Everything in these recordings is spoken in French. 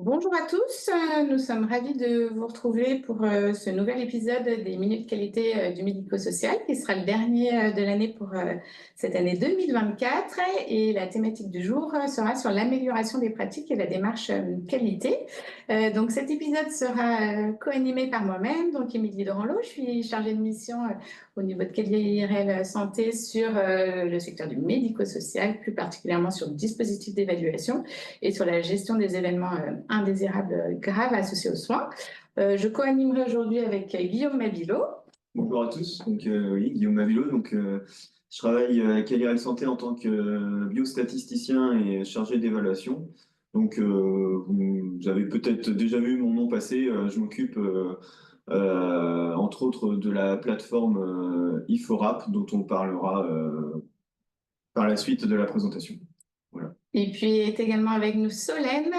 Bonjour à tous, nous sommes ravis de vous retrouver pour ce nouvel épisode des Minutes Qualité du médico-social qui sera le dernier de l'année pour cette année 2024 et la thématique du jour sera sur l'amélioration des pratiques et la démarche qualité. Donc cet épisode sera co-animé par moi-même, donc Émilie Doranlot, je suis chargée de mission au niveau de KDIRL Santé sur le secteur du médico-social, plus particulièrement sur le dispositif d'évaluation et sur la gestion des événements indésirables graves associés aux soins. Je co-animerai aujourd'hui avec Guillaume Mabilot. Bonjour à tous, oui, Guillaume Mabilot. Je travaille à KDIRL Santé en tant que biostatisticien et chargé d'évaluation. Vous avez peut-être déjà vu mon nom passer. Je m'occupe entre autres de la plateforme IFORAP dont on parlera par la suite de la présentation. Voilà. Et puis est également avec nous Solène,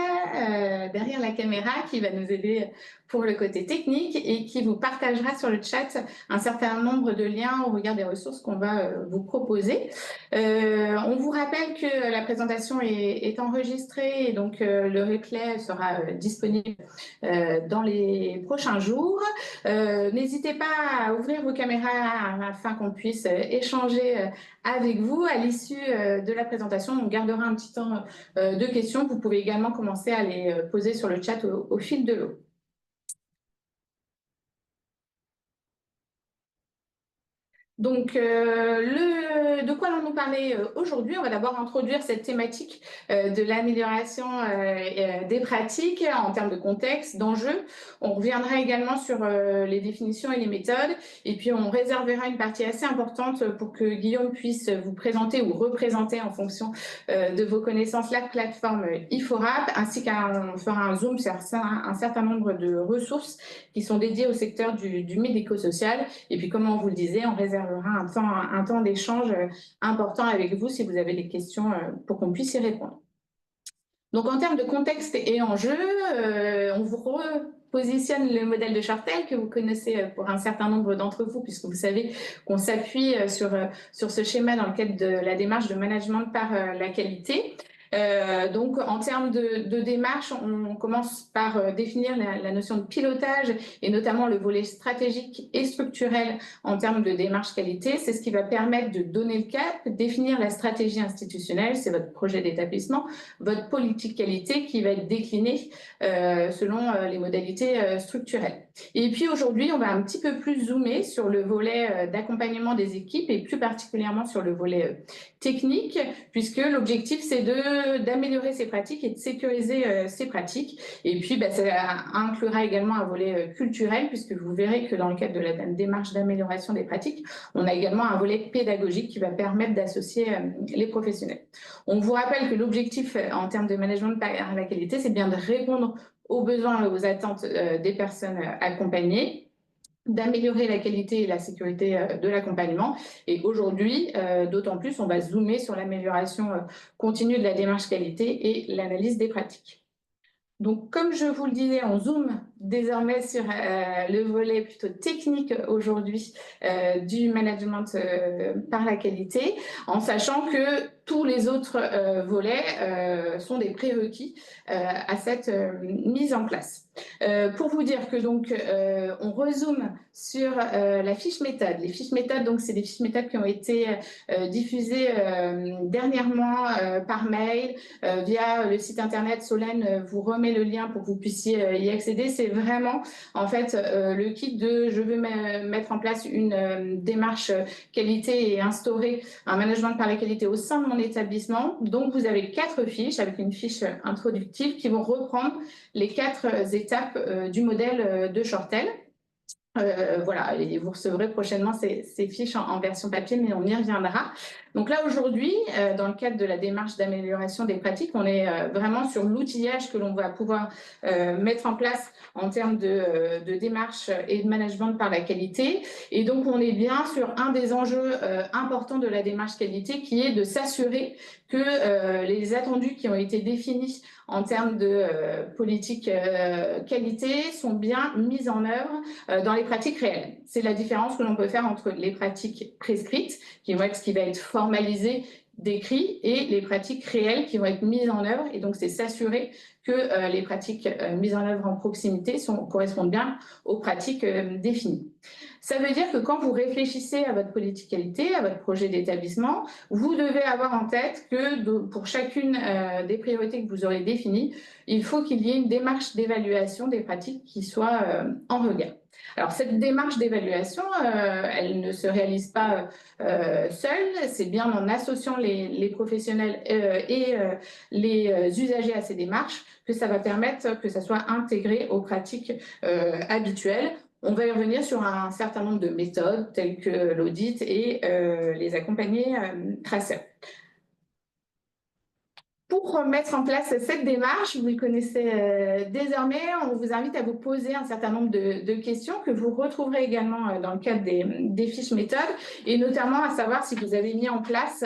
derrière la caméra, qui va nous aider pour le côté technique et qui vous partagera sur le chat un certain nombre de liens au regard des ressources qu'on va vous proposer. On vous rappelle que la présentation est enregistrée et donc le replay sera disponible dans les prochains jours. N'hésitez pas à ouvrir vos caméras afin qu'on puisse échanger avec vous à l'issue de la présentation. On gardera un petit temps de questions. Vous pouvez également commencer à les poser sur le chat au fil de l'eau. Donc, de quoi allons-nous parler aujourd'hui? On va d'abord introduire cette thématique de l'amélioration des pratiques en termes de contexte, d'enjeux. On reviendra également sur les définitions et les méthodes. Et puis, on réservera une partie assez importante pour que Guillaume puisse vous présenter ou représenter en fonction de vos connaissances la plateforme IFORAP, ainsi qu'on fera un zoom sur un certain nombre de ressources qui sont dédiées au secteur du médico-social. Et puis, comme on vous le disait, on réservera un temps d'échange important avec vous si vous avez des questions pour qu'on puisse y répondre. Donc, en termes de contexte et enjeux, on vous repositionne le modèle de Shortell que vous connaissez pour un certain nombre d'entre vous, puisque vous savez qu'on s'appuie sur ce schéma dans le cadre de la démarche de management par la qualité. Donc, en termes de démarche, on commence par définir la notion de pilotage et notamment le volet stratégique et structurel en termes de démarche qualité. C'est ce qui va permettre de donner le cap, définir la stratégie institutionnelle, c'est votre projet d'établissement, votre politique qualité qui va être déclinée selon les modalités structurelles. Et puis aujourd'hui, on va un petit peu plus zoomer sur le volet d'accompagnement des équipes et plus particulièrement sur le volet technique, puisque l'objectif, c'est d'améliorer ces pratiques et de sécuriser ces pratiques. Et puis, ça inclura également un volet culturel, puisque vous verrez que dans le cadre de la démarche d'amélioration des pratiques, on a également un volet pédagogique qui va permettre d'associer les professionnels. On vous rappelle que l'objectif en termes de management par la qualité, c'est bien de répondre aux besoins et aux attentes des personnes accompagnées, d'améliorer la qualité et la sécurité de l'accompagnement. Et aujourd'hui, d'autant plus, on va zoomer sur l'amélioration continue de la démarche qualité et l'analyse des pratiques. Donc, comme je vous le disais, on zoome désormais sur le volet plutôt technique aujourd'hui du management par la qualité, en sachant que tous les autres volets sont des prérequis à cette mise en place. Pour vous dire que donc on rezoome sur la fiche méthode. Les fiches méthodes, donc c'est des fiches méthodes qui ont été diffusées dernièrement par mail via le site internet. Solène vous remet le lien pour que vous puissiez y accéder. C'est vraiment en fait le kit de je veux mettre en place une démarche qualité et instaurer un management par la qualité au sein de mon établissement. Donc vous avez 4 fiches avec une fiche introductive qui vont reprendre les 4 étapes du modèle de Shortell. Voilà, et vous recevrez prochainement ces fiches en version papier, mais on y reviendra. Donc là, aujourd'hui, dans le cadre de la démarche d'amélioration des pratiques, on est vraiment sur l'outillage que l'on va pouvoir mettre en place en termes de démarche et de management par la qualité. Et donc, on est bien sur un des enjeux importants de la démarche qualité qui est de s'assurer que les attendus qui ont été définis en termes de politique qualité sont bien mis en œuvre dans les pratiques réelles. C'est la différence que l'on peut faire entre les pratiques prescrites, qui vont être ce qui va être formalisé, décrits et les pratiques réelles qui vont être mises en œuvre. Et donc, c'est s'assurer que les pratiques mises en œuvre en proximité correspondent bien aux pratiques définies. Ça veut dire que quand vous réfléchissez à votre politique qualité, à votre projet d'établissement, vous devez avoir en tête que pour chacune des priorités que vous aurez définies, il faut qu'il y ait une démarche d'évaluation des pratiques qui soit en regard. Alors, cette démarche d'évaluation, elle ne se réalise pas seule, c'est bien en associant les professionnels et les usagers à ces démarches que ça va permettre que ça soit intégré aux pratiques habituelles. On va y revenir sur un certain nombre de méthodes telles que l'audit et les accompagnés traceurs. Pour mettre en place cette démarche, vous le connaissez désormais, on vous invite à vous poser un certain nombre de questions que vous retrouverez également dans le cadre des fiches méthodes, et notamment à savoir si vous avez mis en place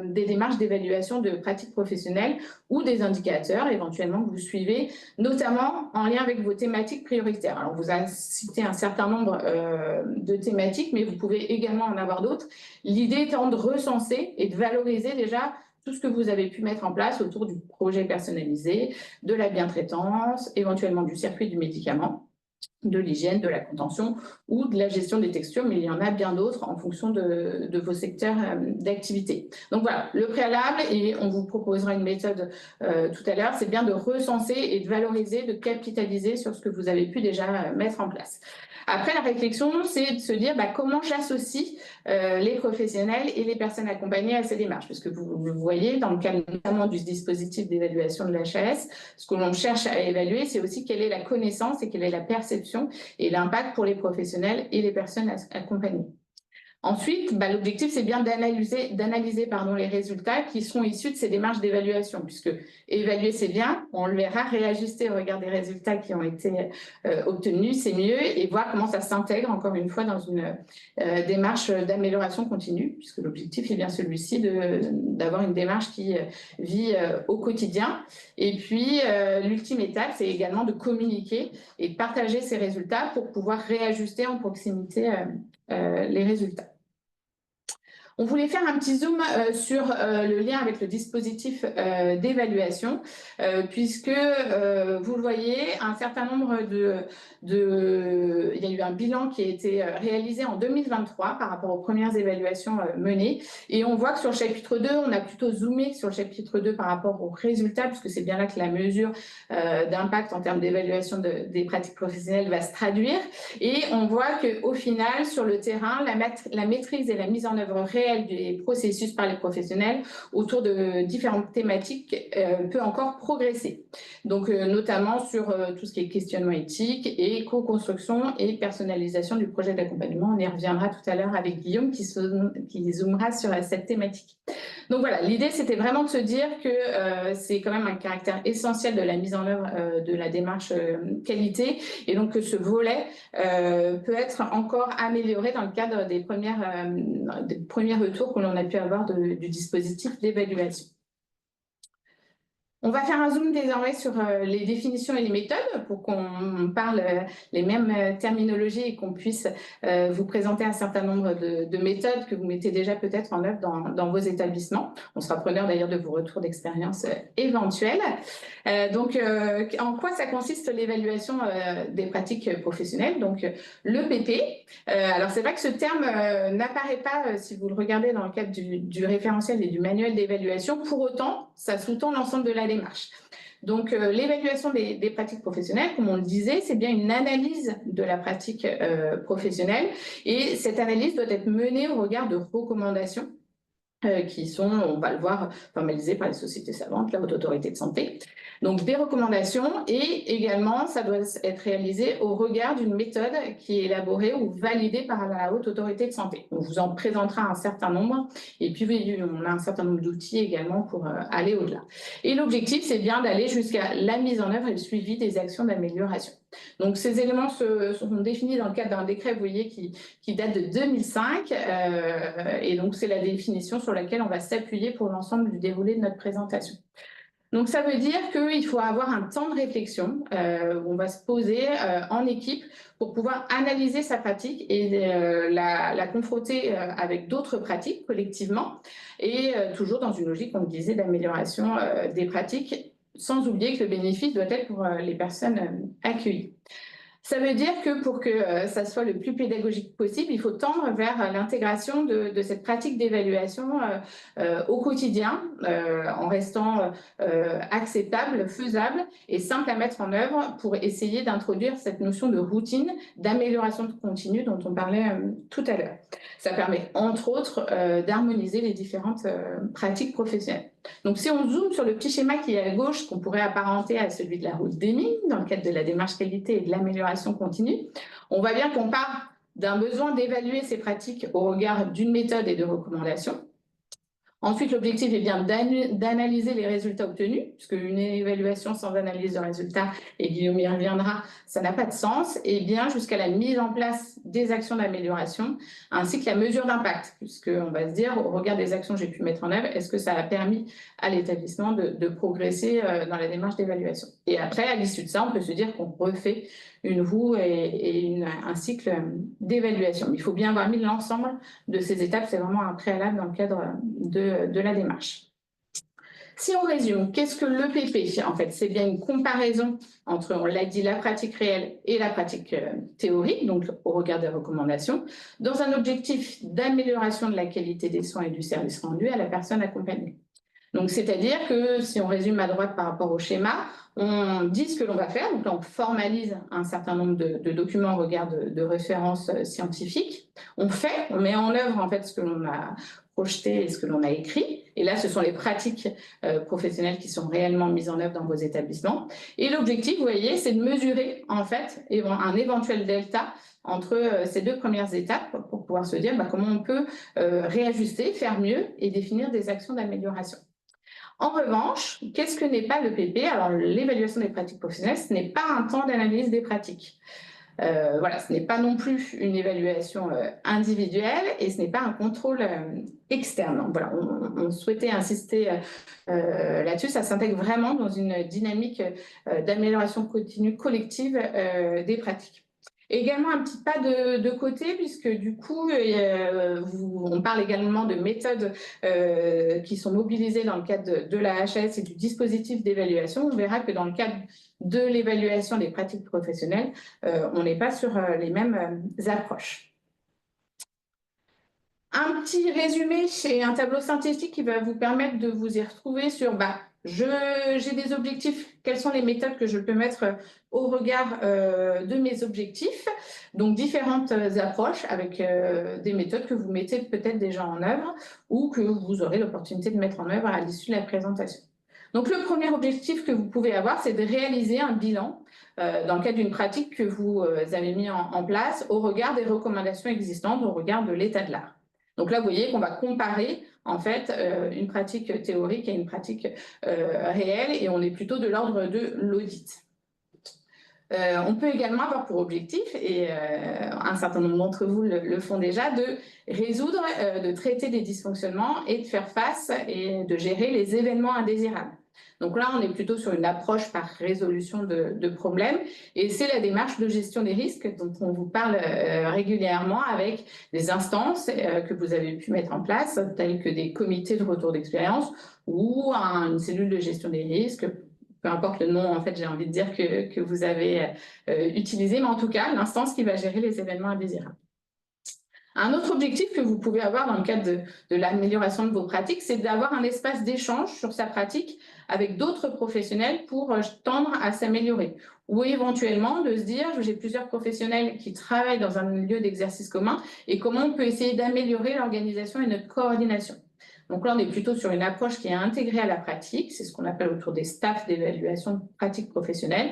des démarches d'évaluation de pratiques professionnelles ou des indicateurs éventuellement que vous suivez, notamment en lien avec vos thématiques prioritaires. Alors, on vous a cité un certain nombre de thématiques, mais vous pouvez également en avoir d'autres. L'idée étant de recenser et de valoriser déjà tout ce que vous avez pu mettre en place autour du projet personnalisé, de la bientraitance, éventuellement du circuit du médicament, de l'hygiène, de la contention ou de la gestion des textures, mais il y en a bien d'autres en fonction de vos secteurs d'activité. Donc voilà, le préalable, et on vous proposera une méthode tout à l'heure, c'est bien de recenser et de valoriser, de capitaliser sur ce que vous avez pu déjà mettre en place. Après, la réflexion, c'est de se dire comment j'associe les professionnels et les personnes accompagnées à ces démarches. Parce que vous le voyez, dans le cadre notamment du dispositif d'évaluation de l'HAS, ce que l'on cherche à évaluer, c'est aussi quelle est la connaissance et quelle est la perception et l'impact pour les professionnels et les personnes accompagnées. Ensuite, l'objectif, c'est bien d'analyser les résultats qui sont issus de ces démarches d'évaluation, puisque évaluer, c'est bien, on le verra, réajuster au regard des résultats qui ont été obtenus, c'est mieux, et voir comment ça s'intègre, encore une fois, dans une démarche d'amélioration continue, puisque l'objectif est bien celui-ci d'avoir une démarche qui vit au quotidien. Et puis, l'ultime étape, c'est également de communiquer et de partager ces résultats pour pouvoir réajuster en proximité les résultats. On voulait faire un petit zoom sur le lien avec le dispositif d'évaluation, puisque vous le voyez, un certain nombre il y a eu un bilan qui a été réalisé en 2023 par rapport aux premières évaluations menées, et on voit que sur le chapitre 2, on a plutôt zoomé sur le chapitre 2 par rapport aux résultats, puisque c'est bien là que la mesure d'impact en termes d'évaluation des pratiques professionnelles va se traduire, et on voit qu'au final, sur le terrain, la maîtrise et la mise en œuvre réelle des processus par les professionnels autour de différentes thématiques peut encore progresser. Donc, notamment sur tout ce qui est questionnement éthique et co-construction et personnalisation du projet d'accompagnement. On y reviendra tout à l'heure avec Guillaume qui zoomera sur cette thématique. Donc voilà, l'idée, c'était vraiment de se dire que c'est quand même un caractère essentiel de la mise en œuvre de la démarche qualité, et donc que ce volet peut être encore amélioré dans le cadre des premiers retours que l'on a pu avoir du dispositif d'évaluation. On va faire un zoom désormais sur les définitions et les méthodes pour qu'on parle les mêmes terminologies et qu'on puisse vous présenter un certain nombre de méthodes que vous mettez déjà peut-être en œuvre dans vos établissements. On sera preneur d'ailleurs de vos retours d'expérience éventuels. Donc, en quoi ça consiste l'évaluation des pratiques professionnelles? Donc, l'EPP. Alors, c'est vrai que ce terme n'apparaît pas si vous le regardez dans le cadre du référentiel et du manuel d'évaluation. Pour autant, ça sous-tend l'ensemble de la démarche. Donc, l'évaluation des pratiques professionnelles, comme on le disait, c'est bien une analyse de la pratique professionnelle, et cette analyse doit être menée au regard de recommandations qui sont, on va le voir, formalisées par les sociétés savantes, la Haute Autorité de Santé. Donc, des recommandations, et également, ça doit être réalisé au regard d'une méthode qui est élaborée ou validée par la Haute Autorité de Santé. On vous en présentera un certain nombre, et puis on a un certain nombre d'outils également pour aller au-delà. Et l'objectif, c'est bien d'aller jusqu'à la mise en œuvre et le suivi des actions d'amélioration. Donc, ces éléments sont définis dans le cadre d'un décret, vous voyez, qui date de 2005, et donc c'est la définition sur laquelle on va s'appuyer pour l'ensemble du déroulé de notre présentation. Donc, ça veut dire qu'il faut avoir un temps de réflexion où on va se poser en équipe pour pouvoir analyser sa pratique et la confronter avec d'autres pratiques collectivement et toujours dans une logique, comme je disais, d'amélioration des pratiques, sans oublier que le bénéfice doit être pour les personnes accueillies. Ça veut dire que pour que ça soit le plus pédagogique possible, il faut tendre vers l'intégration de cette pratique d'évaluation au quotidien, en restant acceptable, faisable et simple à mettre en œuvre pour essayer d'introduire cette notion de routine, d'amélioration continue dont on parlait tout à l'heure. Ça permet, entre autres, d'harmoniser les différentes pratiques professionnelles. Donc, si on zoome sur le petit schéma qui est à gauche, qu'on pourrait apparenter à celui de la route Deming, dans le cadre de la démarche qualité et de l'amélioration continue, on voit bien qu'on part d'un besoin d'évaluer ces pratiques au regard d'une méthode et de recommandations. Ensuite, l'objectif est bien d'analyser les résultats obtenus, puisque une évaluation sans analyse de résultats, et Guillaume y reviendra, ça n'a pas de sens, et bien jusqu'à la mise en place des actions d'amélioration, ainsi que la mesure d'impact, puisqu'on va se dire, au regard des actions que j'ai pu mettre en œuvre, est-ce que ça a permis à l'établissement de progresser dans la démarche d'évaluation. Et après, à l'issue de ça, on peut se dire qu'on refait une roue et un cycle d'évaluation. Il faut bien avoir mis l'ensemble de ces étapes, c'est vraiment un préalable dans le cadre de la démarche. Si on résume, qu'est-ce que l'EPP? En fait, c'est bien une comparaison entre, on l'a dit, la pratique réelle et la pratique théorique, donc au regard des recommandations, dans un objectif d'amélioration de la qualité des soins et du service rendu à la personne accompagnée. Donc, c'est-à-dire que si on résume à droite par rapport au schéma, on dit ce que l'on va faire. Donc là, on formalise un certain nombre de documents au regard de références scientifiques. On met en œuvre en fait ce que l'on a projeté et ce que l'on a écrit. Et là, ce sont les pratiques professionnelles qui sont réellement mises en œuvre dans vos établissements. Et l'objectif, vous voyez, c'est de mesurer en fait un éventuel delta entre ces deux premières étapes pour pouvoir se dire comment on peut réajuster, faire mieux et définir des actions d'amélioration. En revanche, qu'est-ce que n'est pas l'EPP? Alors, l'évaluation des pratiques professionnelles, ce n'est pas un temps d'analyse des pratiques. Voilà, ce n'est pas non plus une évaluation individuelle et ce n'est pas un contrôle externe. Donc, voilà, on souhaitait insister là-dessus. Ça s'intègre vraiment dans une dynamique d'amélioration continue collective des pratiques. Également un petit pas de côté, puisque du coup, on parle également de méthodes qui sont mobilisées dans le cadre de la HAS et du dispositif d'évaluation. On verra que dans le cadre de l'évaluation des pratiques professionnelles, on n'est pas sur les mêmes approches. Un petit résumé et un tableau synthétique qui va vous permettre de vous y retrouver sur j'ai des objectifs, quelles sont les méthodes que je peux mettre au regard de mes objectifs. Donc, différentes approches avec des méthodes que vous mettez peut-être déjà en œuvre ou que vous aurez l'opportunité de mettre en œuvre à l'issue de la présentation. Donc, le premier objectif que vous pouvez avoir, c'est de réaliser un bilan dans le cadre d'une pratique que vous avez mis en place au regard des recommandations existantes, au regard de l'état de l'art. Donc là, vous voyez qu'on va comparer en fait une pratique théorique et une pratique réelle et on est plutôt de l'ordre de l'audit. On peut également avoir pour objectif, et un certain nombre d'entre vous le font déjà, de résoudre, de traiter des dysfonctionnements et de faire face et de gérer les événements indésirables. Donc là, on est plutôt sur une approche par résolution de problèmes et c'est la démarche de gestion des risques dont on vous parle régulièrement avec des instances que vous avez pu mettre en place, telles que des comités de retour d'expérience ou une cellule de gestion des risques, peu importe le nom, en fait, j'ai envie de dire que vous avez utilisé, mais en tout cas, l'instance qui va gérer les événements indésirables. Un autre objectif que vous pouvez avoir dans le cadre de l'amélioration de vos pratiques, c'est d'avoir un espace d'échange sur sa pratique avec d'autres professionnels pour tendre à s'améliorer. Ou éventuellement de se dire, j'ai plusieurs professionnels qui travaillent dans un lieu d'exercice commun et comment on peut essayer d'améliorer l'organisation et notre coordination. Donc là, on est plutôt sur une approche qui est intégrée à la pratique, c'est ce qu'on appelle autour des staffs d'évaluation de pratiques professionnelles.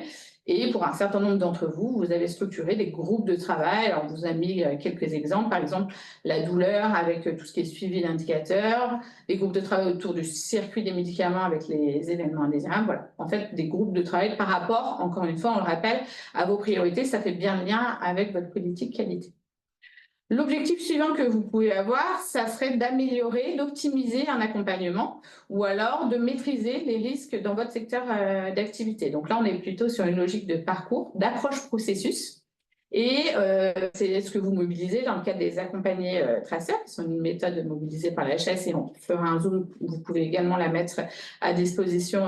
Et pour un certain nombre d'entre vous, vous avez structuré des groupes de travail. Alors, on vous a mis quelques exemples. Par exemple, la douleur avec tout ce qui est suivi d'indicateurs, des groupes de travail autour du circuit des médicaments avec les événements indésirables. Voilà, en fait, des groupes de travail par rapport, encore une fois, on le rappelle, à vos priorités. Ça fait bien le lien avec votre politique qualité. L'objectif suivant que vous pouvez avoir, ça serait d'améliorer, d'optimiser un accompagnement ou alors de maîtriser les risques dans votre secteur d'activité. Donc là, on est plutôt sur une logique de parcours, d'approche processus. Et c'est ce que vous mobilisez dans le cadre des accompagnés traceurs, qui sont une méthode mobilisée par la HAS, et on fera un zoom, vous pouvez également la mettre à disposition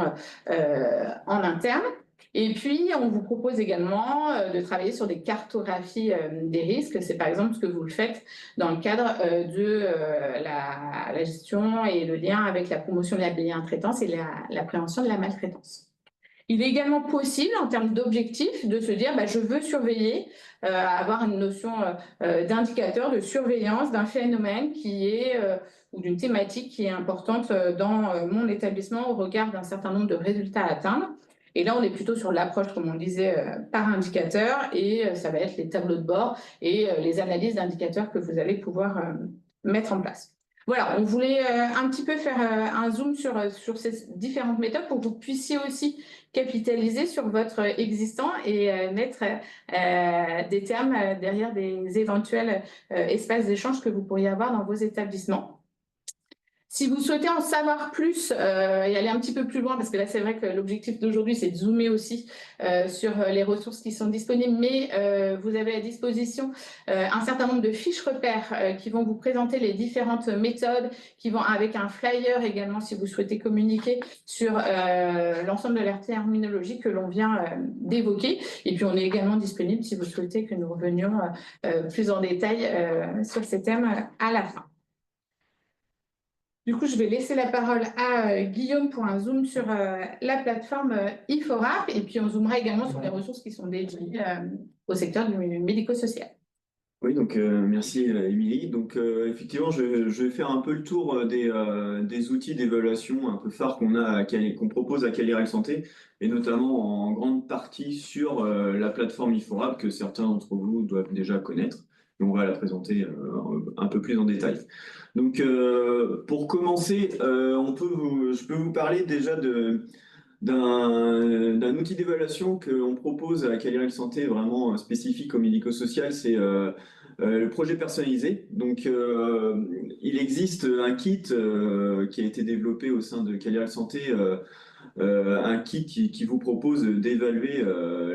en interne. Et puis, on vous propose également de travailler sur des cartographies des risques. C'est par exemple ce que vous le faites dans le cadre de la gestion et le lien avec la promotion de la bientraitance et la prévention de la maltraitance. Il est également possible, en termes d'objectifs, de se dire je veux surveiller, avoir une notion d'indicateur, de surveillance d'un phénomène qui est ou d'une thématique qui est importante dans mon établissement au regard d'un certain nombre de résultats à atteindre. Et là, on est plutôt sur l'approche, comme on le disait, par indicateur, et ça va être les tableaux de bord et les analyses d'indicateurs que vous allez pouvoir mettre en place. Voilà, on voulait un petit peu faire un zoom sur ces différentes méthodes pour que vous puissiez aussi capitaliser sur votre existant et mettre des termes derrière des éventuels espaces d'échange que vous pourriez avoir dans vos établissements. Si vous souhaitez en savoir plus et aller un petit peu plus loin, parce que là, c'est vrai que l'objectif d'aujourd'hui, c'est de zoomer aussi sur les ressources qui sont disponibles, mais vous avez à disposition un certain nombre de fiches repères qui vont vous présenter les différentes méthodes, qui vont avec un flyer également, si vous souhaitez communiquer sur l'ensemble de la terminologie que l'on vient d'évoquer. Et puis, on est également disponible si vous souhaitez que nous revenions plus en détail sur ces thèmes à la fin. Du coup, je vais laisser la parole à Guillaume pour un zoom sur la plateforme IFORAP et puis on zoomera également sur les ressources qui sont dédiées au secteur du médico-social. Oui, donc merci Émilie. Donc effectivement, je vais faire un peu le tour des outils d'évaluation un peu phares qu'on propose à Caliral Santé, et notamment en grande partie sur la plateforme IFORAP que certains d'entre vous doivent déjà connaître. Et on va la présenter un peu plus en détail. Donc pour commencer, je peux vous parler déjà d'un outil d'évaluation que l'on propose à Caliral Santé vraiment spécifique au médico-social, c'est le projet personnalisé. Donc, il existe un kit qui a été développé au sein de Caliral Santé, un kit qui vous propose d'évaluer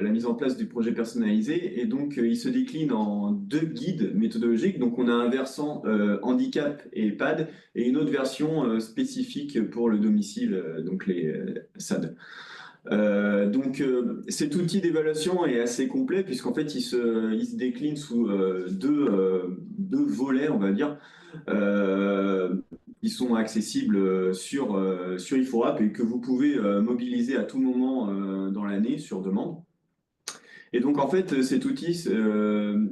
la mise en place du projet personnalisé. Et donc, il se décline en deux guides méthodologiques. Donc, on a un versant handicap et EHPAD et une autre version spécifique pour le domicile, donc les SAD. Cet outil d'évaluation est assez complet puisqu'en fait il se décline sous deux volets, on va dire. Ils sont accessibles sur IFORAP et que vous pouvez mobiliser à tout moment dans l'année sur demande. Et donc en fait cet outil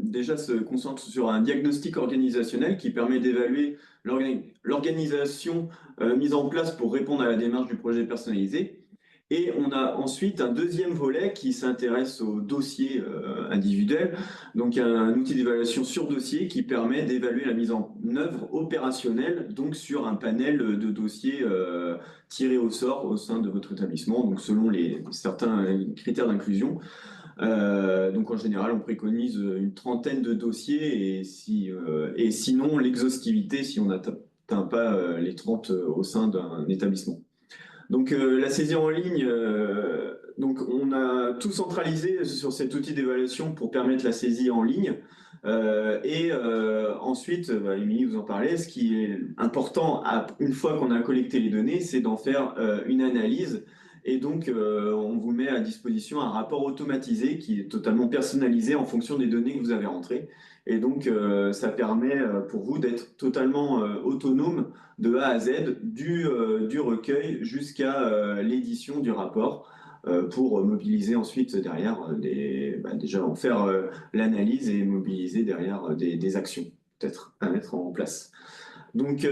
déjà se concentre sur un diagnostic organisationnel qui permet d'évaluer l'organisation mise en place pour répondre à la démarche du projet personnalisé. Et on a ensuite un deuxième volet qui s'intéresse au dossier individuel, donc un outil d'évaluation sur dossier qui permet d'évaluer la mise en œuvre opérationnelle, donc sur un panel de dossiers tirés au sort au sein de votre établissement, donc selon certains critères d'inclusion. Donc en général, on préconise une trentaine de dossiers et sinon l'exhaustivité si on n'atteint pas les 30 au sein d'un établissement. Donc la saisie en ligne, donc on a tout centralisé sur cet outil d'évaluation pour permettre la saisie en ligne. Ensuite, Émilie vous en parlait, ce qui est important une fois qu'on a collecté les données, c'est d'en faire une analyse. Et donc, on vous met à disposition un rapport automatisé qui est totalement personnalisé en fonction des données que vous avez rentrées. Et donc, ça permet pour vous d'être totalement autonome de A à Z, du recueil jusqu'à l'édition du rapport, pour mobiliser ensuite derrière déjà en faire l'analyse et mobiliser derrière des actions peut-être à mettre en place. Donc,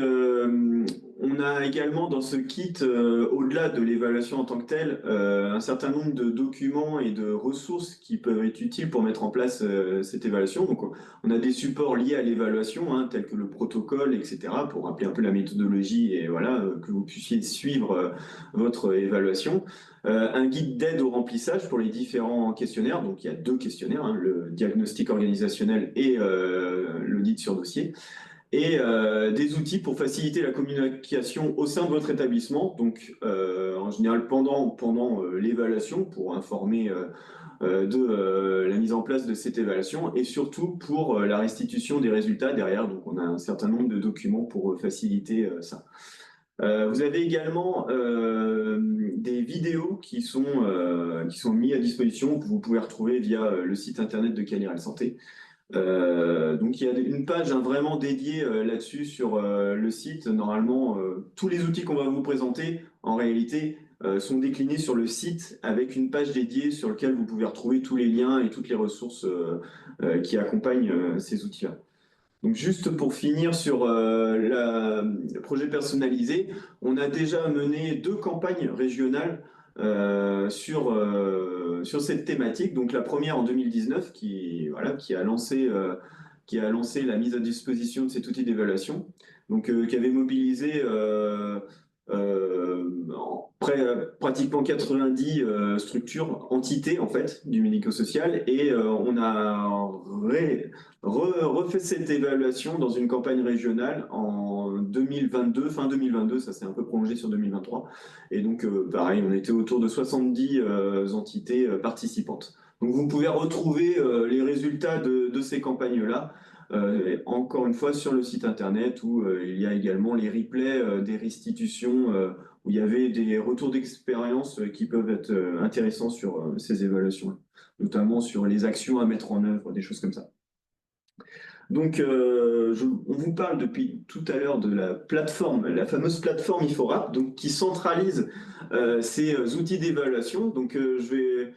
on a également dans ce kit, au-delà de l'évaluation en tant que telle, un certain nombre de documents et de ressources qui peuvent être utiles pour mettre en place cette évaluation. Donc, on a des supports liés à l'évaluation, hein, tels que le protocole, etc., pour rappeler un peu la méthodologie et voilà, que vous puissiez suivre votre évaluation. Un guide d'aide au remplissage pour les différents questionnaires. Donc, il y a 2 questionnaires, hein, le diagnostic organisationnel et l'audit sur dossier et des outils pour faciliter la communication au sein de votre établissement, donc en général pendant l'évaluation pour informer de la mise en place de cette évaluation et surtout pour la restitution des résultats derrière. Donc on a un certain nombre de documents pour faciliter ça. Vous avez également des vidéos qui sont mises à disposition que vous pouvez retrouver via le site internet de Caliral Santé. Donc il y a une page, hein, vraiment dédiée là-dessus sur le site. Normalement, tous les outils qu'on va vous présenter, en réalité, sont déclinés sur le site avec une page dédiée sur laquelle vous pouvez retrouver tous les liens et toutes les ressources qui accompagnent ces outils-là. Donc juste pour finir sur le projet personnalisé, on a déjà mené 2 campagnes régionales sur cette thématique. Donc la première en 2019 voilà, qui a lancé la mise à disposition de cet outil d'évaluation, donc qui avait mobilisé pratiquement 90 structures, entités en fait du médico-social, et on a refait cette évaluation dans une campagne régionale en 2022, fin 2022, ça s'est un peu prolongé sur 2023. Et donc, pareil, on était autour de 70 entités participantes. Donc, vous pouvez retrouver les résultats de ces campagnes-là, encore une fois, sur le site internet où il y a également les replays des restitutions où il y avait des retours d'expérience qui peuvent être intéressants sur ces évaluations, notamment sur les actions à mettre en œuvre, des choses comme ça. Donc, on vous parle depuis tout à l'heure de la plateforme, la fameuse plateforme IFORAP, donc, qui centralise ces outils d'évaluation. Donc, je vais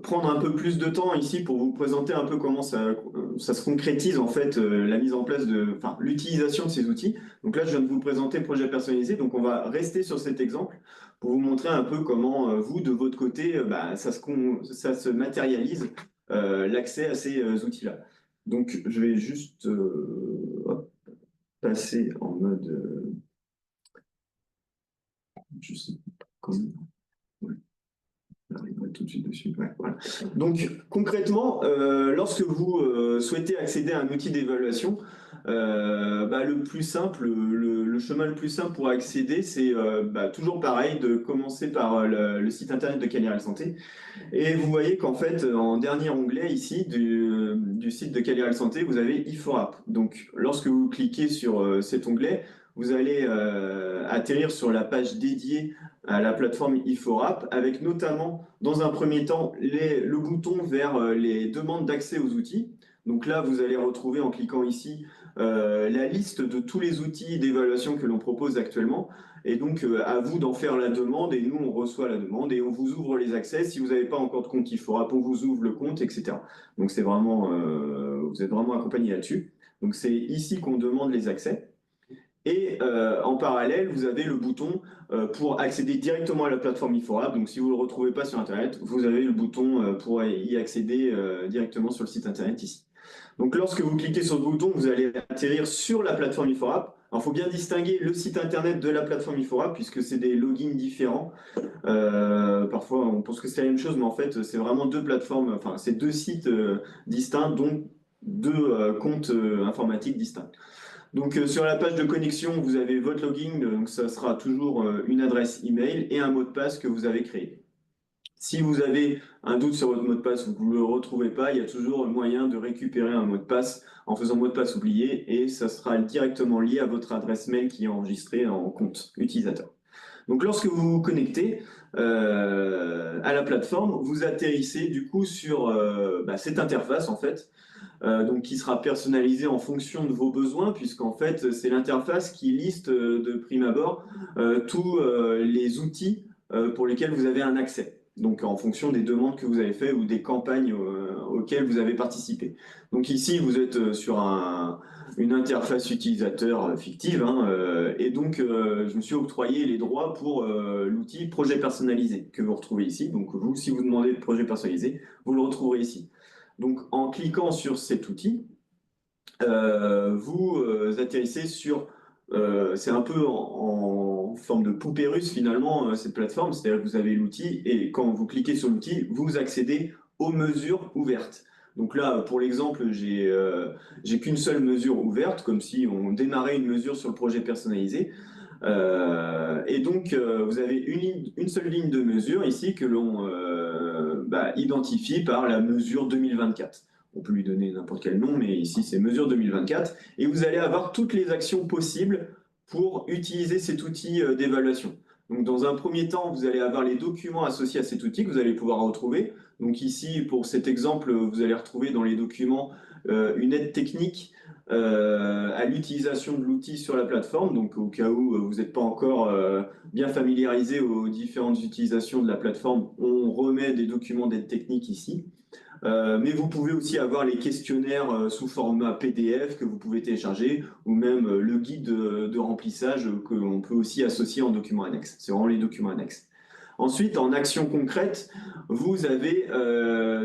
prendre un peu plus de temps ici pour vous présenter un peu comment ça se concrétise en fait, la mise en place enfin, l'utilisation de ces outils. Donc là, je viens de vous présenter le projet personnalisé. Donc, on va rester sur cet exemple pour vous montrer un peu comment vous, de votre côté, ça se matérialise l'accès à ces outils-là. Donc, je vais juste passer en mode. Je sais pas comment. Ouais. J'arriverai tout de suite dessus. Ouais, voilà. Donc, concrètement, lorsque vous souhaitez accéder à un outil d'évaluation, le plus simple, le chemin le plus simple pour accéder, c'est toujours pareil, de commencer par le site internet de Caliral Santé. Et vous voyez qu'en fait, en dernier onglet ici du site de Caliral Santé, vous avez IFORAP. Donc, lorsque vous cliquez sur cet onglet, vous allez atterrir sur la page dédiée à la plateforme IFORAP, avec notamment, dans un premier temps, le bouton vers les demandes d'accès aux outils. Donc là, vous allez retrouver, en cliquant ici, la liste de tous les outils d'évaluation que l'on propose actuellement. Et donc, à vous d'en faire la demande, et nous, on reçoit la demande, et on vous ouvre les accès. Si vous n'avez pas encore de compte IFORAP, on vous ouvre le compte, etc. Donc, c'est vraiment, vous êtes vraiment accompagné là-dessus. Donc, c'est ici qu'on demande les accès. Et en parallèle, vous avez le bouton pour accéder directement à la plateforme IFORAP. Donc, si vous ne le retrouvez pas sur Internet, vous avez le bouton pour y accéder directement sur le site Internet ici. Donc, lorsque vous cliquez sur le bouton, vous allez atterrir sur la plateforme IFORAP. Alors, il faut bien distinguer le site Internet de la plateforme IFORAP, puisque c'est des logins différents. Parfois, on pense que c'est la même chose, mais en fait, c'est vraiment 2 plateformes, enfin, c'est 2 sites distincts, dont 2 comptes informatiques distincts. Donc, sur la page de connexion, vous avez votre login, donc ça sera toujours une adresse email et un mot de passe que vous avez créé. Si vous avez un doute sur votre mot de passe ou que vous ne le retrouvez pas, il y a toujours moyen de récupérer un mot de passe en faisant mot de passe oublié, et ça sera directement lié à votre adresse mail qui est enregistrée en compte utilisateur. Donc, lorsque vous vous connectez à la plateforme, vous atterrissez du coup sur cette interface en fait, donc qui sera personnalisée en fonction de vos besoins, puisqu'en fait, c'est l'interface qui liste de prime abord tous les outils pour lesquels vous avez un accès. Donc, en fonction des demandes que vous avez faites ou des campagnes auxquelles vous avez participé. Donc, ici, vous êtes sur une interface utilisateur fictive, hein, et donc je me suis octroyé les droits pour l'outil projet personnalisé que vous retrouvez ici. Donc vous, si vous demandez le projet personnalisé, vous le retrouverez ici. Donc en cliquant sur cet outil, vous atterrissez sur, c'est un peu en forme de poupée russe finalement, cette plateforme, c'est-à-dire que vous avez l'outil et quand vous cliquez sur l'outil, vous accédez aux mesures ouvertes. Donc là, pour l'exemple, j'ai qu'une seule mesure ouverte, comme si on démarrait une mesure sur le projet personnalisé. Et donc, vous avez une seule ligne de mesure ici que l'on identifie par la mesure 2024. On peut lui donner n'importe quel nom, mais ici c'est mesure 2024. Et vous allez avoir toutes les actions possibles pour utiliser cet outil d'évaluation. Donc dans un premier temps, vous allez avoir les documents associés à cet outil que vous allez pouvoir retrouver. Donc ici, pour cet exemple, vous allez retrouver dans les documents une aide technique à l'utilisation de l'outil sur la plateforme. Donc au cas où vous n'êtes pas encore bien familiarisé aux différentes utilisations de la plateforme, on remet des documents d'aide technique ici. Mais vous pouvez aussi avoir les questionnaires sous format PDF que vous pouvez télécharger ou même le guide de remplissage que l'on peut aussi associer en document annexe. C'est vraiment les documents annexes. Ensuite, en action concrète, vous avez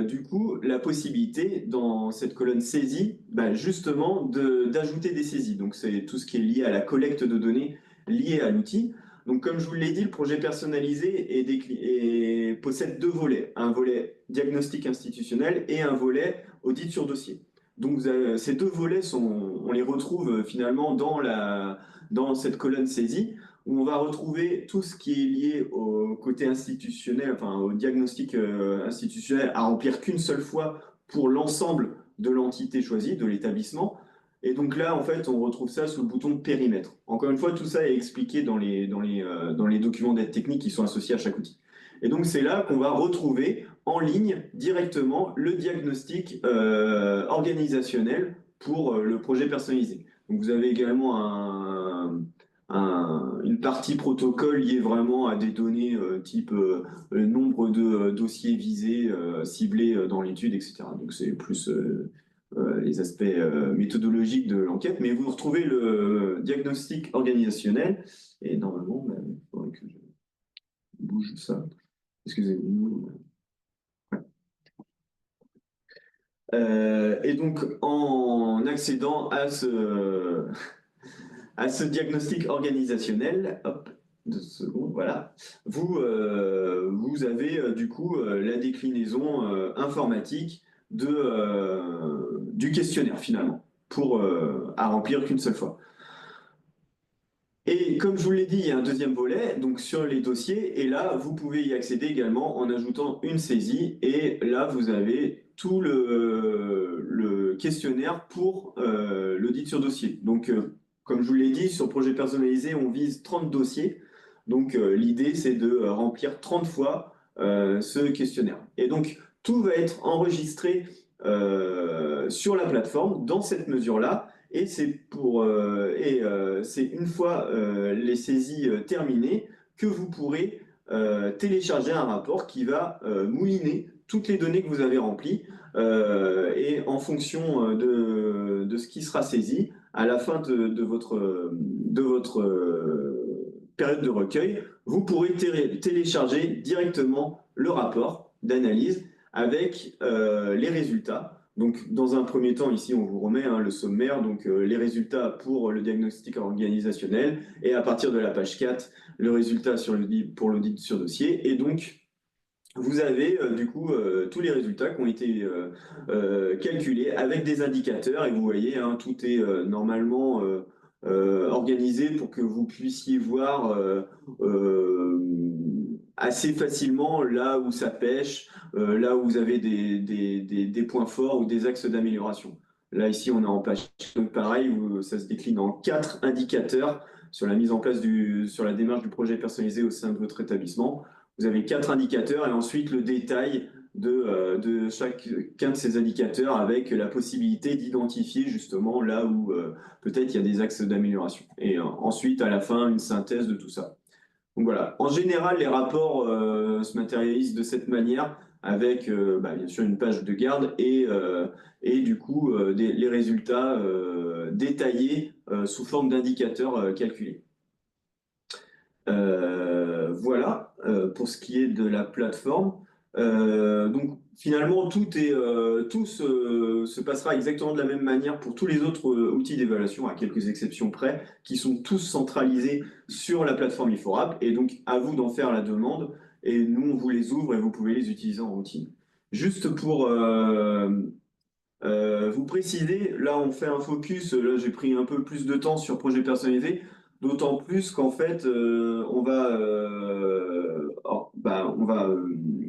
du coup la possibilité dans cette colonne saisie, justement d'ajouter des saisies. Donc c'est tout ce qui est lié à la collecte de données liées à l'outil. Donc comme je vous l'ai dit, le projet personnalisé possède deux volets, un volet diagnostic institutionnel et un volet audit sur dossier. Donc ces deux volets on les retrouve finalement dans cette colonne saisie où on va retrouver tout ce qui est lié au côté institutionnel, enfin au diagnostic institutionnel à remplir qu'une seule fois pour l'ensemble de l'entité choisie, de l'établissement. Et donc là, en fait, on retrouve ça sous le bouton périmètre. Encore une fois, tout ça est expliqué dans les documents d'aide technique qui sont associés à chaque outil. Et donc c'est là qu'on va retrouver en ligne directement le diagnostic organisationnel pour le projet personnalisé. Donc vous avez également une partie protocole liée vraiment à des données type nombre de dossiers visés, ciblés dans l'étude, etc. Donc c'est plus les aspects méthodologiques de l'enquête, mais vous retrouvez le diagnostic organisationnel, et normalement, il faudrait que je bouge ça. Excusez-moi. Et donc, en accédant à ce diagnostic organisationnel, hop, 2 secondes, voilà, vous avez du coup la déclinaison informatique du questionnaire finalement, à remplir qu'une seule fois. Et comme je vous l'ai dit, il y a un deuxième volet, donc sur les dossiers, et là, vous pouvez y accéder également en ajoutant une saisie, et là, vous avez tout le questionnaire pour l'audit sur dossier. Donc, comme je vous l'ai dit, sur projet personnalisé, on vise 30 dossiers. Donc, l'idée, c'est de remplir 30 fois ce questionnaire. Et donc, tout va être enregistré sur la plateforme dans cette mesure-là. Et c'est une fois les saisies terminées que vous pourrez télécharger un rapport qui va mouliner toutes les données que vous avez remplies et en fonction de ce qui sera saisi à la fin de votre période de recueil, vous pourrez télécharger directement le rapport d'analyse avec les résultats. Donc, dans un premier temps, ici, on vous remet le sommaire, donc les résultats pour le diagnostic organisationnel, et à partir de la page 4, le résultat pour l'audit sur dossier. Et donc, vous avez du coup tous les résultats qui ont été calculés avec des indicateurs, et vous voyez, tout est normalement organisé pour que vous puissiez voir assez facilement là où ça pêche, là où vous avez des points forts ou des axes d'amélioration. Là, ici, on est en page. Donc, pareil, ça se décline en 4 indicateurs sur la mise en place sur la démarche du projet personnalisé au sein de votre établissement. Vous avez 4 indicateurs et ensuite le détail de chacun de ces indicateurs avec la possibilité d'identifier justement là où peut-être il y a des axes d'amélioration. Et ensuite, à la fin, une synthèse de tout ça. Donc voilà, en général, les rapports se matérialisent de cette manière, avec bien sûr une page de garde et du coup les résultats détaillés sous forme d'indicateurs calculés. Voilà pour ce qui est de la plateforme. Donc finalement, tout se passera exactement de la même manière pour tous les autres outils d'évaluation, à quelques exceptions près, qui sont tous centralisés sur la plateforme IFORAP. Et donc à vous d'en faire la demande. Et nous, on vous les ouvre et vous pouvez les utiliser en routine. Juste pour vous préciser, là on fait un focus, là j'ai pris un peu plus de temps sur projet personnalisé, d'autant plus qu'en fait on va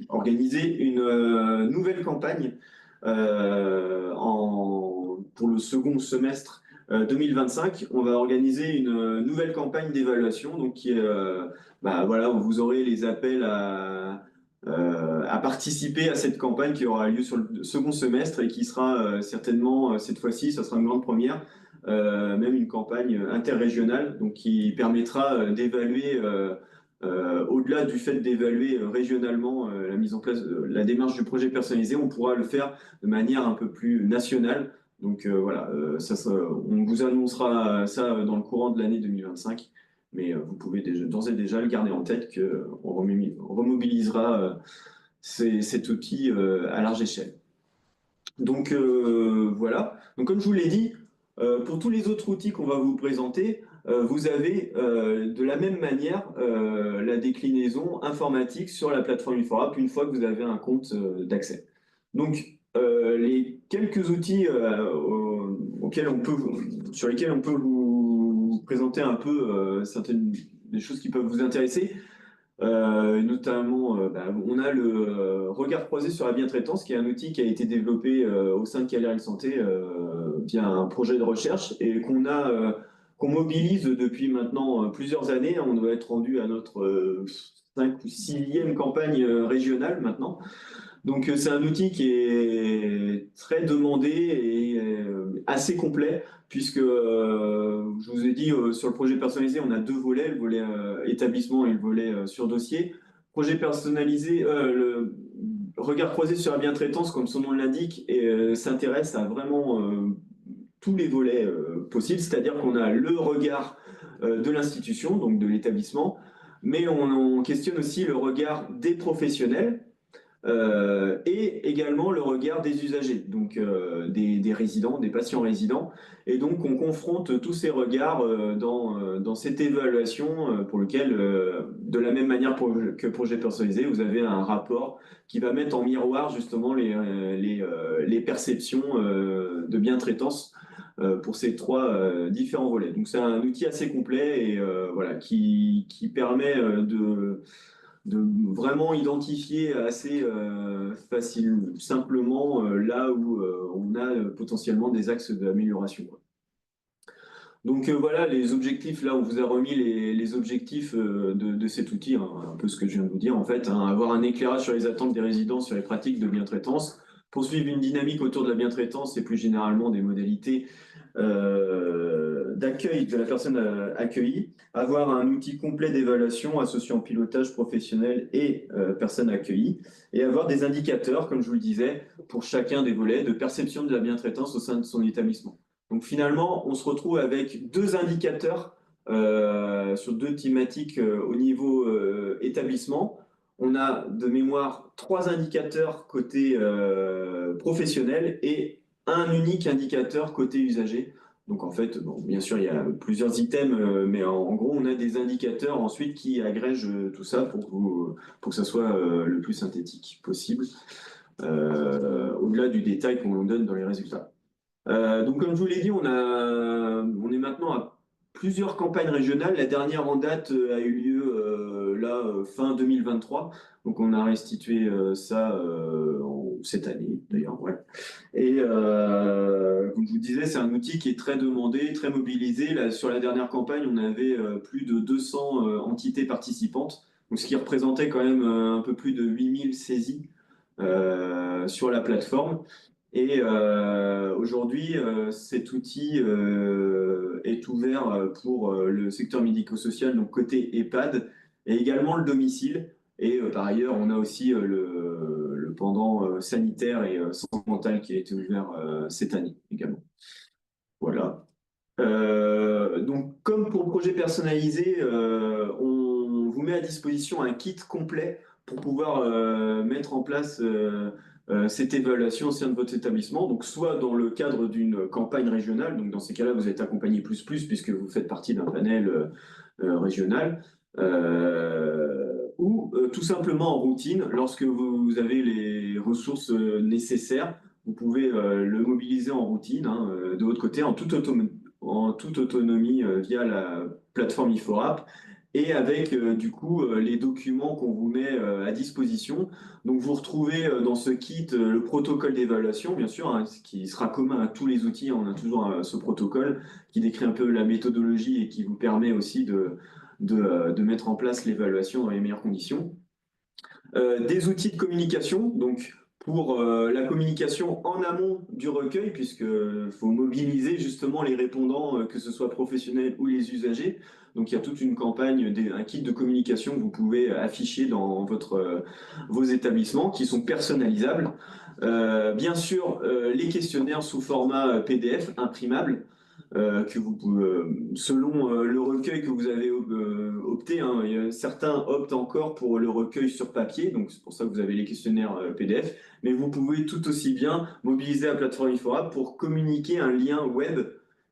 organiser une nouvelle campagne pour le second semestre 2025. On va organiser une nouvelle campagne d'évaluation, donc qui est, voilà, où vous aurez les appels à participer à cette campagne qui aura lieu sur le second semestre et qui sera certainement, cette fois-ci, ça sera une grande première, même une campagne interrégionale, donc qui permettra d'évaluer, au-delà du fait d'évaluer régionalement la mise en place, la démarche du projet personnalisé, on pourra le faire de manière un peu plus nationale. Donc voilà, on vous annoncera ça dans le courant de l'année 2025. Mais vous pouvez d'ores et déjà le garder en tête qu'on remobilisera cet outil à large échelle. Donc voilà. Donc comme je vous l'ai dit, pour tous les autres outils qu'on va vous présenter, vous avez de la même manière la déclinaison informatique sur la plateforme IFORAP une fois que vous avez un compte d'accès. Donc les quelques outils sur lesquels on peut vous présenter un peu certaines des choses qui peuvent vous intéresser. Notamment, on a le regard croisé sur la bientraitance, qui est un outil qui a été développé au sein de Caler Santé via un projet de recherche et qu'on mobilise depuis maintenant plusieurs années. On doit être rendu à notre 5 ou 6e campagne régionale maintenant. Donc c'est un outil qui est très demandé et assez complet, puisque je vous ai dit sur le projet personnalisé, on a deux volets, le volet établissement et le volet sur dossier. Projet personnalisé, le regard croisé sur la bientraitance, comme son nom l'indique, s'intéresse à vraiment tous les volets possibles, c'est-à-dire qu'on a le regard de l'institution, donc de l'établissement, mais on questionne aussi le regard des professionnels et également le regard des usagers, donc des résidents, des patients résidents. Et donc on confronte tous ces regards dans cette évaluation pour lequel, de la même manière que projet personnalisé, vous avez un rapport qui va mettre en miroir justement les perceptions de bientraitance pour ces trois différents volets. Donc c'est un outil assez complet et voilà, qui permet de vraiment identifier assez simplement là où on a potentiellement des axes d'amélioration. Donc voilà les objectifs, là on vous a remis les objectifs de cet outil, hein, un peu ce que je viens de vous dire en fait, hein, avoir un éclairage sur les attentes des résidents sur les pratiques de bientraitance, poursuivre une dynamique autour de la bientraitance et plus généralement des modalités d'accueil de la personne accueillie, avoir un outil complet d'évaluation associant pilotage professionnel et personne accueillie, et avoir des indicateurs, comme je vous le disais, pour chacun des volets de perception de la bientraitance au sein de son établissement. Donc finalement, on se retrouve avec deux indicateurs sur deux thématiques au niveau établissement. On a de mémoire 3 indicateurs côté professionnel et un unique indicateur côté usager. Donc en fait, bon, bien sûr, il y a plusieurs items, mais en gros, on a des indicateurs ensuite qui agrègent tout ça pour que ça soit le plus synthétique possible, au-delà du détail qu'on donne dans les résultats. Donc comme je vous l'ai dit, on est maintenant à plusieurs campagnes régionales. La dernière en date a eu lieu fin 2023. Donc on a restitué ça cette année d'ailleurs. Ouais. Et comme je vous disais, c'est un outil qui est très demandé, très mobilisé. Là, sur la dernière campagne, on avait plus de 200 entités participantes, donc ce qui représentait quand même un peu plus de 8000 saisies sur la plateforme. Et aujourd'hui, cet outil est ouvert pour le secteur médico-social, donc côté EHPAD, et également le domicile. Et par ailleurs, on a aussi le pendant sanitaire et santé mentale qui a été ouvert cette année également. Voilà. Donc, comme pour le projet personnalisé, on vous met à disposition un kit complet pour pouvoir mettre en place cette évaluation au sein de votre établissement. Donc, soit dans le cadre d'une campagne régionale, donc dans ces cas-là, vous êtes accompagné plus puisque vous faites partie d'un panel régional, ou tout simplement en routine, lorsque vous avez les ressources nécessaires, vous pouvez le mobiliser en routine, hein, de votre côté, en toute autonomie via la plateforme IFORAP et avec du coup les documents qu'on vous met à disposition. Donc vous retrouvez dans ce kit le protocole d'évaluation, bien sûr, hein, qui sera commun à tous les outils. On a toujours ce protocole qui décrit un peu la méthodologie et qui vous permet aussi de mettre en place l'évaluation dans les meilleures conditions. Des outils de communication, donc pour la communication en amont du recueil, puisqu'il faut mobiliser justement les répondants, que ce soit professionnels ou les usagers. Donc il y a toute une campagne, un kit de communication que vous pouvez afficher dans vos établissements qui sont personnalisables. Bien sûr, les questionnaires sous format PDF imprimable que vous pouvez, selon le recueil que vous avez opté, hein, certains optent encore pour le recueil sur papier, donc c'est pour ça que vous avez les questionnaires PDF, mais vous pouvez tout aussi bien mobiliser la plateforme Ifora pour communiquer un lien web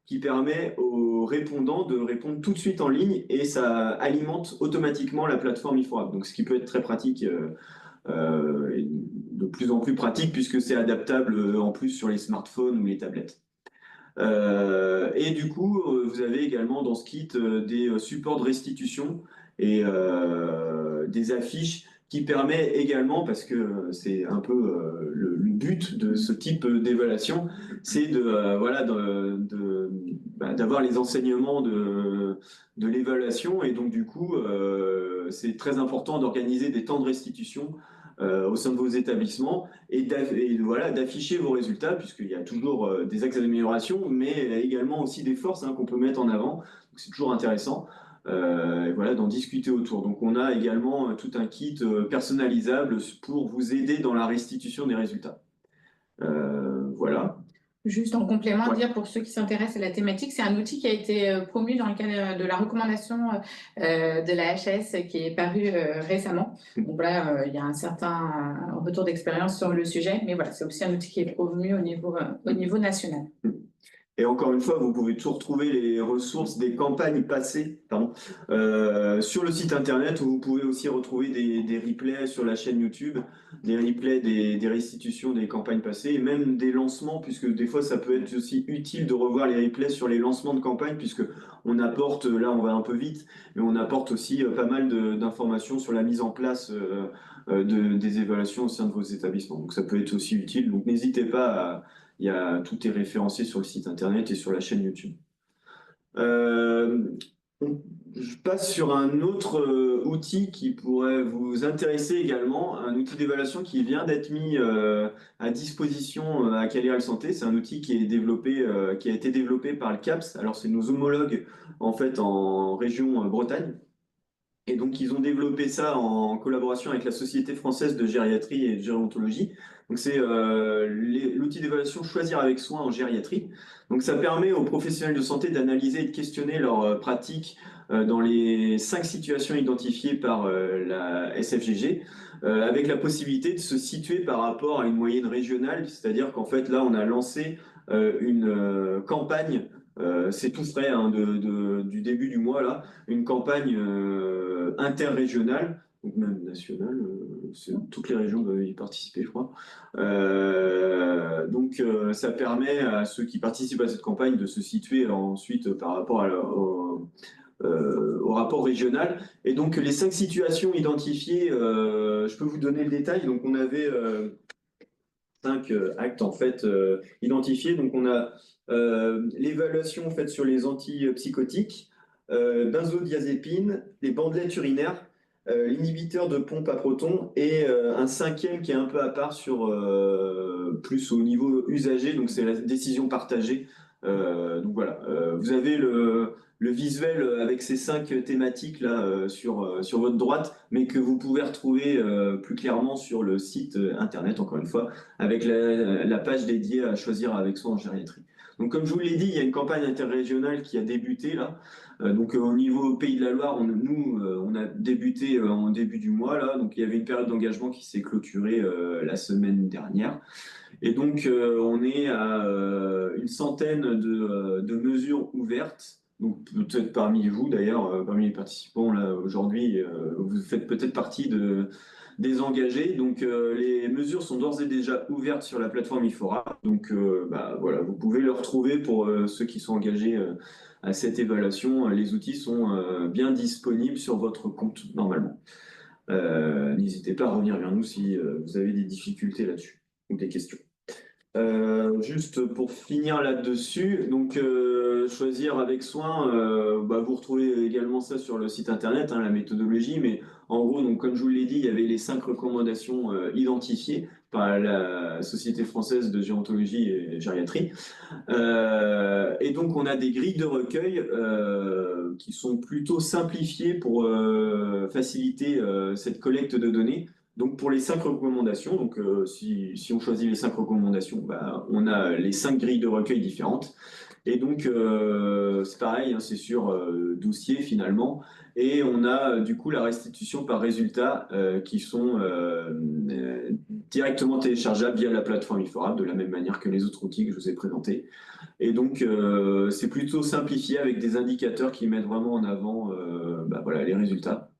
qui permet aux répondants de répondre tout de suite en ligne et ça alimente automatiquement la plateforme Ifora. Donc ce qui peut être très pratique. Et de plus en plus pratique puisque c'est adaptable en plus sur les smartphones ou les tablettes. Et du coup, vous avez également dans ce kit des supports de restitution et des affiches qui permet également, parce que c'est un peu le but de ce type d'évaluation, c'est voilà, d'avoir les enseignements de l'évaluation. Et donc, du coup, c'est très important d'organiser des temps de restitution au sein de vos établissements et voilà, d'afficher vos résultats, puisqu'il y a toujours des axes d'amélioration, mais également aussi des forces hein, qu'on peut mettre en avant. C'est toujours intéressant. Et voilà, d'en discuter autour. Donc, on a également tout un kit personnalisable pour vous aider dans la restitution des résultats. Voilà. Juste en complément, Ouais. dire pour ceux qui s'intéressent à la thématique, c'est un outil qui a été promu dans le cadre de la recommandation de la HAS qui est paru récemment. Donc voilà, il y a un certain retour d'expérience sur le sujet, mais voilà, c'est aussi un outil qui est promu au niveau national. Et encore une fois, vous pouvez tout retrouver les ressources des campagnes passées sur le site internet où vous pouvez aussi retrouver des replays sur la chaîne YouTube, des replays des restitutions des campagnes passées et même des lancements, puisque des fois ça peut être aussi utile de revoir les replays sur les lancements de campagne, puisque on apporte, là on va un peu vite, mais on apporte aussi pas mal d'informations sur la mise en place des évaluations au sein de vos établissements. Donc ça peut être aussi utile. Donc n'hésitez pas tout est référencé sur le site internet et sur la chaîne YouTube. Je passe sur un autre outil qui pourrait vous intéresser également, un outil d'évaluation qui vient d'être mis à disposition à Caliral Santé. C'est un outil qui a été développé par le CAPS. Alors c'est nos homologues en fait en région Bretagne. Et donc, ils ont développé ça en collaboration avec la Société française de gériatrie et de gérontologie. Donc, c'est l'outil d'évaluation Choisir avec soin en gériatrie. Donc, ça permet aux professionnels de santé d'analyser et de questionner leurs pratiques dans les 5 situations identifiées par la SFGG, avec la possibilité de se situer par rapport à une moyenne régionale. C'est-à-dire qu'en fait, là, on a lancé une campagne. C'est tout frais hein, du début du mois là, une campagne interrégionale, donc même nationale, toutes les régions doivent y participer, je crois. Donc ça permet à ceux qui participent à cette campagne de se situer ensuite par rapport au rapport régional. Et donc les 5 situations identifiées, je peux vous donner le détail. Donc on avait 5 actes en fait identifiés. Donc on a l'évaluation faite sur les antipsychotiques, benzodiazépine, les bandelettes urinaires, l'inhibiteur de pompe à protons et un 5e qui est un peu à part sur plus au niveau usager, donc c'est la décision partagée. Donc voilà, vous avez le visuel avec ces 5 thématiques là sur votre droite, mais que vous pouvez retrouver plus clairement sur le site internet, encore une fois, avec la page dédiée à choisir avec soi en gériatrie. Donc, comme je vous l'ai dit, il y a une campagne interrégionale qui a débuté là. Donc, au niveau Pays de la Loire, on a débuté en début du mois là. Donc, il y avait une période d'engagement qui s'est clôturée la semaine dernière. Et donc, on est à une centaine de mesures ouvertes. Donc, peut-être parmi vous, d'ailleurs, parmi les participants là aujourd'hui, vous faites peut-être partie des engagés. Donc, les mesures sont d'ores et déjà ouvertes sur la plateforme Ifora. Donc, voilà, vous pouvez le retrouver pour ceux qui sont engagés à cette évaluation. Les outils sont bien disponibles sur votre compte normalement. N'hésitez pas à revenir vers nous si vous avez des difficultés là-dessus ou des questions. Juste pour finir là-dessus, donc choisir avec soin, vous retrouvez également ça sur le site internet, hein, la méthodologie, mais en gros, donc, comme je vous l'ai dit, il y avait les 5 recommandations identifiées par la Société française de gérontologie et gériatrie. Et donc, on a des grilles de recueil qui sont plutôt simplifiées pour faciliter cette collecte de données. Donc pour les 5 recommandations, donc si on choisit les 5 recommandations, on a les 5 grilles de recueil différentes. Et donc c'est pareil, hein, c'est sur dossier finalement. Et on a du coup la restitution par résultat qui sont directement téléchargeables via la plateforme Ifora, de la même manière que les autres outils que je vous ai présentés. Et donc c'est plutôt simplifié avec des indicateurs qui mettent vraiment en avant voilà, les résultats.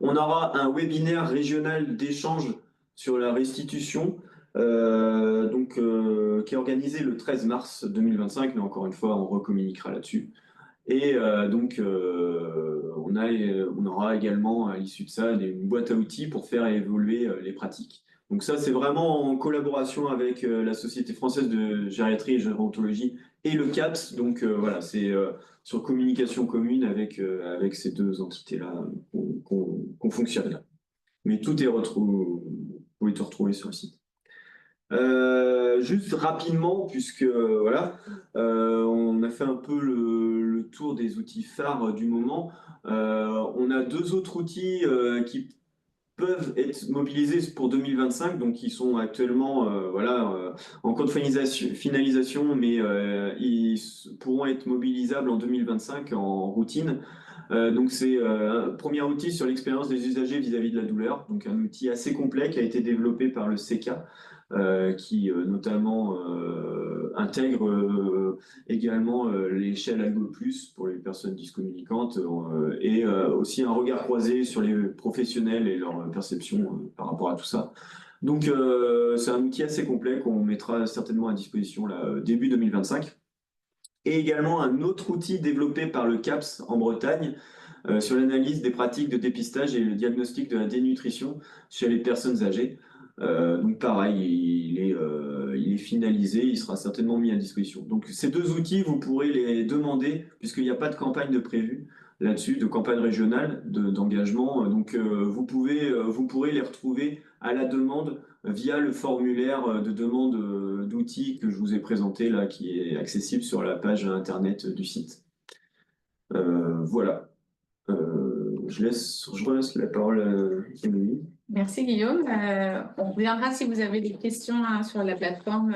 On aura un webinaire régional d'échange sur la restitution, qui est organisé le 13 mars 2025, mais encore une fois, on recommuniquera là-dessus. Et on aura également à l'issue de ça une boîte à outils pour faire évoluer les pratiques. Donc ça, c'est vraiment en collaboration avec la Société française de gériatrie et gérontologie et le CAPS. Donc voilà, c'est sur communication commune avec ces 2 entités-là qu'on fonctionne. Mais tout est retrouvé, vous pouvez tout retrouver sur le site. Juste rapidement, puisque voilà, on a fait un peu le tour des outils phares du moment. On a 2 autres outils qui peuvent être mobilisés pour 2025, donc qui sont actuellement en cours de finalisation, mais ils pourront être mobilisables en 2025 en routine. Donc c'est un premier outil sur l'expérience des usagers vis-à-vis de la douleur, donc un outil assez complet qui a été développé par le CECA, qui notamment intègre également l'échelle Algo Plus pour les personnes dyscommunicantes et aussi un regard croisé sur les professionnels et leur perception par rapport à tout ça. Donc c'est un outil assez complet qu'on mettra certainement à disposition là, début 2025. Et également un autre outil développé par le CAPS en Bretagne sur l'analyse des pratiques de dépistage et le diagnostic de la dénutrition chez les personnes âgées. Donc pareil, il est finalisé, il sera certainement mis à disposition. Donc ces 2 outils, vous pourrez les demander, puisqu'il n'y a pas de campagne de prévue là-dessus, de campagne régionale d'engagement. Donc vous pourrez les retrouver à la demande via le formulaire de demande d'outils que je vous ai présenté là, qui est accessible sur la page internet du site. Voilà. Je relaisse la parole à Émilie. Merci Guillaume. On reviendra si vous avez des questions sur la plateforme.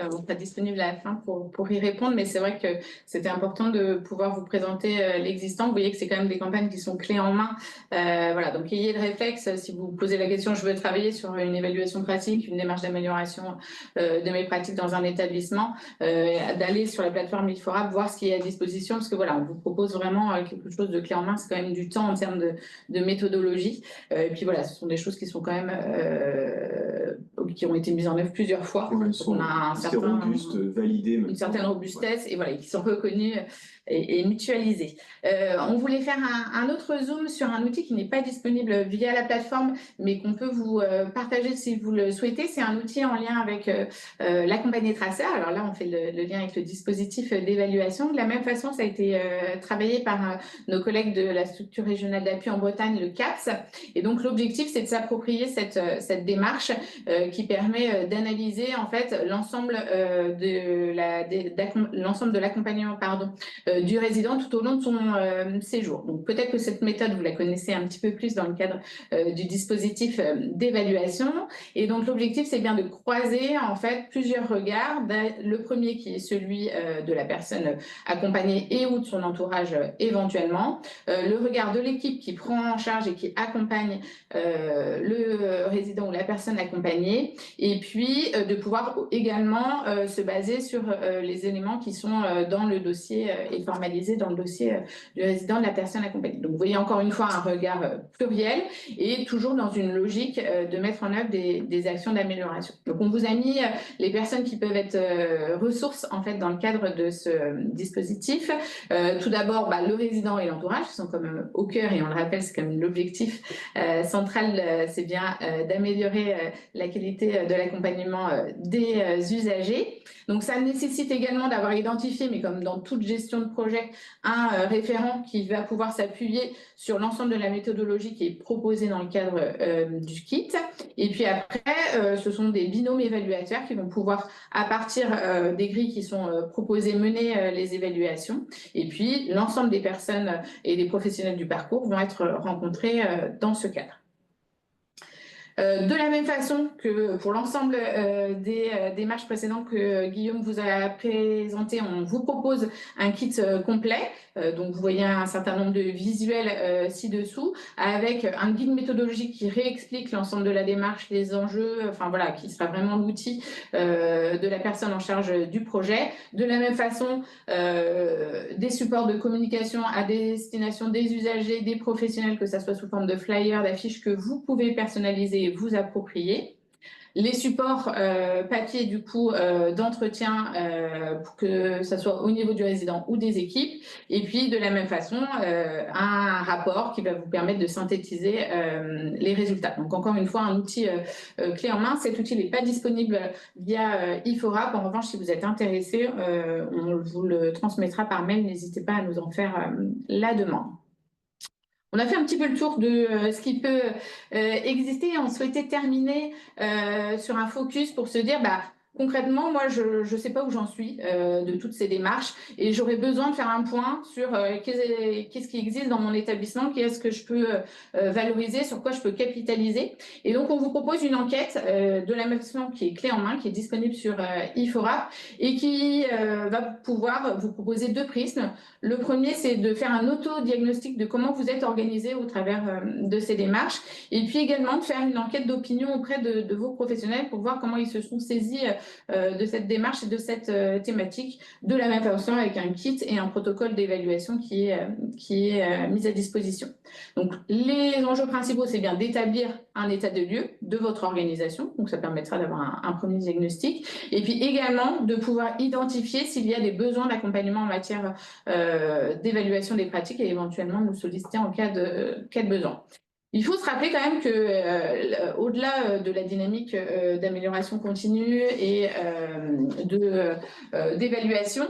On sera disponible à la fin pour y répondre, mais c'est vrai que c'était important de pouvoir vous présenter l'existant. Vous voyez que c'est quand même des campagnes qui sont clés en main. Voilà, donc ayez le réflexe, si vous posez la question, je veux travailler sur une évaluation pratique, une démarche d'amélioration de mes pratiques dans un établissement, d'aller sur la plateforme Ifora, voir ce qui est à disposition, parce que voilà, on vous propose vraiment quelque chose de clé en main. C'est quand même du temps en termes de méthodologie. Et puis voilà, ce sont des choses qui sont quand même qui ont été mises en œuvre plusieurs fois. Ouais, on a robustes, validés, une certaine robustesse et voilà, qui sont reconnus et mutualisés. On voulait faire un autre zoom sur un outil qui n'est pas disponible via la plateforme, mais qu'on peut vous partager si vous le souhaitez. C'est un outil en lien avec la compagnie Tracer. Alors là, on fait le lien avec le dispositif d'évaluation. De la même façon, ça a été travaillé par nos collègues de la structure régionale d'appui en Bretagne, le CAPS. Et donc, l'objectif, c'est de s'approprier cette démarche qui permet d'analyser en fait l'ensemble de l'accompagnement du résident tout au long de son séjour. Donc peut-être que cette méthode, vous la connaissez un petit peu plus dans le cadre du dispositif d'évaluation. Et donc l'objectif, c'est bien de croiser en fait plusieurs regards. Le premier qui est celui de la personne accompagnée et ou de son entourage éventuellement. Le regard de l'équipe qui prend en charge et qui accompagne le résident ou la personne accompagnée. Et puis de pouvoir également se baser sur les éléments qui sont dans le dossier et formalisés dans le dossier du résident, de la personne accompagnée. Donc vous voyez encore une fois un regard pluriel et toujours dans une logique de mettre en œuvre des actions d'amélioration. Donc on vous a mis les personnes qui peuvent être ressources en fait dans le cadre de ce dispositif. Tout d'abord, le résident et l'entourage qui sont quand même au cœur, et on le rappelle, c'est quand même l'objectif central, c'est bien d'améliorer la qualité de l'accompagnement des usagers. Donc ça nécessite également d'avoir identifié, mais comme dans toute gestion de projet, un référent qui va pouvoir s'appuyer sur l'ensemble de la méthodologie qui est proposée dans le cadre du kit. Et puis après, ce sont des binômes évaluateurs qui vont pouvoir, à partir des grilles qui sont proposées, mener les évaluations. Et puis l'ensemble des personnes et des professionnels du parcours vont être rencontrés dans ce cadre. De la même façon que pour l'ensemble des démarches précédentes que Guillaume vous a présentées, on vous propose un kit complet. Donc vous voyez un certain nombre de visuels ci-dessous, avec un guide méthodologique qui réexplique l'ensemble de la démarche, les enjeux, enfin voilà, qui sera vraiment l'outil de la personne en charge du projet. De la même façon, des supports de communication à destination des usagers, des professionnels, que ça soit sous forme de flyers, d'affiches que vous pouvez personnaliser et vous approprier. Les supports papier du coup d'entretien pour que ça soit au niveau du résident ou des équipes, et puis de la même façon un rapport qui va vous permettre de synthétiser les résultats. Donc encore une fois un outil clé en main. Cet outil n'est pas disponible via IFORAP. En revanche, si vous êtes intéressé, on vous le transmettra par mail. N'hésitez pas à nous en faire la demande. On a fait un petit peu le tour de ce qui peut exister. On souhaitait terminer sur un focus pour se dire, concrètement, moi, je ne sais pas où j'en suis de toutes ces démarches et j'aurais besoin de faire un point sur qu'est-ce qui existe dans mon établissement, qu'est-ce que je peux valoriser, sur quoi je peux capitaliser. Et donc, on vous propose une enquête de la même façon qui est clé en main, qui est disponible sur IFORAP et qui va pouvoir vous proposer deux prismes. Le premier, c'est de faire un auto-diagnostic de comment vous êtes organisé au travers de ces démarches et puis également de faire une enquête d'opinion auprès de vos professionnels pour voir comment ils se sont saisis de cette démarche et de cette thématique, de la même façon avec un kit et un protocole d'évaluation qui est mis à disposition. Donc, les enjeux principaux, c'est bien d'établir un état de lieu de votre organisation, donc ça permettra d'avoir un premier diagnostic, et puis également de pouvoir identifier s'il y a des besoins d'accompagnement en matière d'évaluation des pratiques et éventuellement nous solliciter en cas de besoin. Il faut se rappeler quand même que au-delà de la dynamique d'amélioration continue et d'évaluation,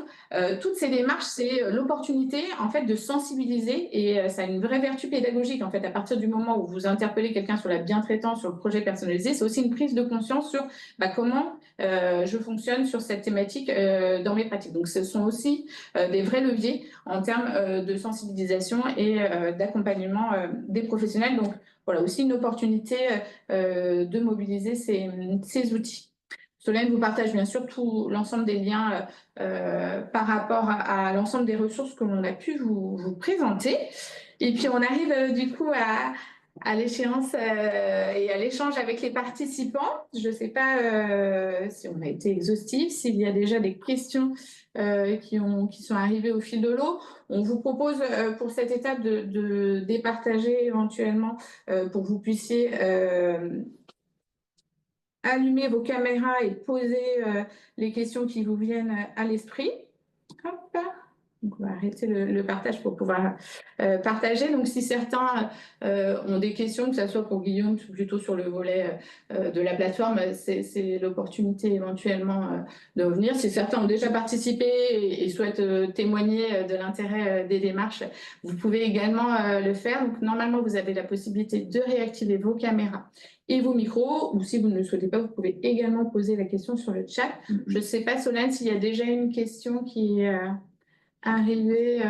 toutes ces démarches, c'est l'opportunité en fait de sensibiliser et ça a une vraie vertu pédagogique en fait. À partir du moment où vous interpellez quelqu'un sur la bientraitance, sur le projet personnalisé, c'est aussi une prise de conscience sur comment je fonctionne sur cette thématique dans mes pratiques. Donc, ce sont aussi des vrais leviers en termes de sensibilisation et d'accompagnement des professionnels. Donc, voilà, aussi une opportunité de mobiliser ces outils. Solène vous partage bien sûr tout l'ensemble des liens par rapport à l'ensemble des ressources que l'on a pu vous présenter. Et puis, on arrive du coup à l'échéance et à l'échange avec les participants. Je ne sais pas si on a été exhaustif, s'il y a déjà des questions qui sont arrivées au fil de l'eau. On vous propose pour cette étape de départager éventuellement pour que vous puissiez allumer vos caméras et poser les questions qui vous viennent à l'esprit. Hop. Donc, on va arrêter le partage pour pouvoir partager. Donc, si certains ont des questions, que ce soit pour Guillaume, plutôt sur le volet de la plateforme, c'est l'opportunité éventuellement de revenir. Si certains ont déjà participé et souhaitent témoigner de l'intérêt des démarches, vous pouvez également le faire. Donc, normalement, vous avez la possibilité de réactiver vos caméras et vos micros, ou si vous ne le souhaitez pas, vous pouvez également poser la question sur le chat. Je ne sais pas, Solène, s'il y a déjà une question qui arriver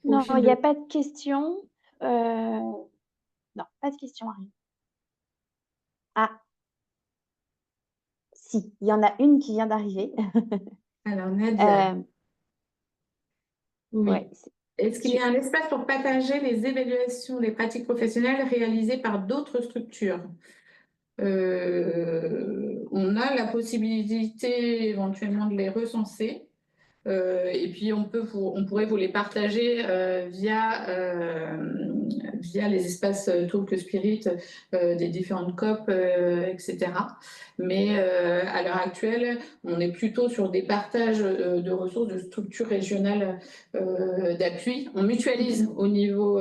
au Non, fil il n'y de... a pas de questions. Non, pas de questions arrivent. Ah, si, il y en a une qui vient d'arriver. Alors, Nadia, Ouais, oui. Est-ce qu'il y a un espace pour partager les évaluations des pratiques professionnelles réalisées par d'autres structures? On a la possibilité éventuellement de les recenser. Et puis on pourrait vous les partager via les espaces Talk Spirit des différentes COP, etc. Mais à l'heure actuelle, on est plutôt sur des partages de ressources de structures régionales d'appui. On mutualise au niveau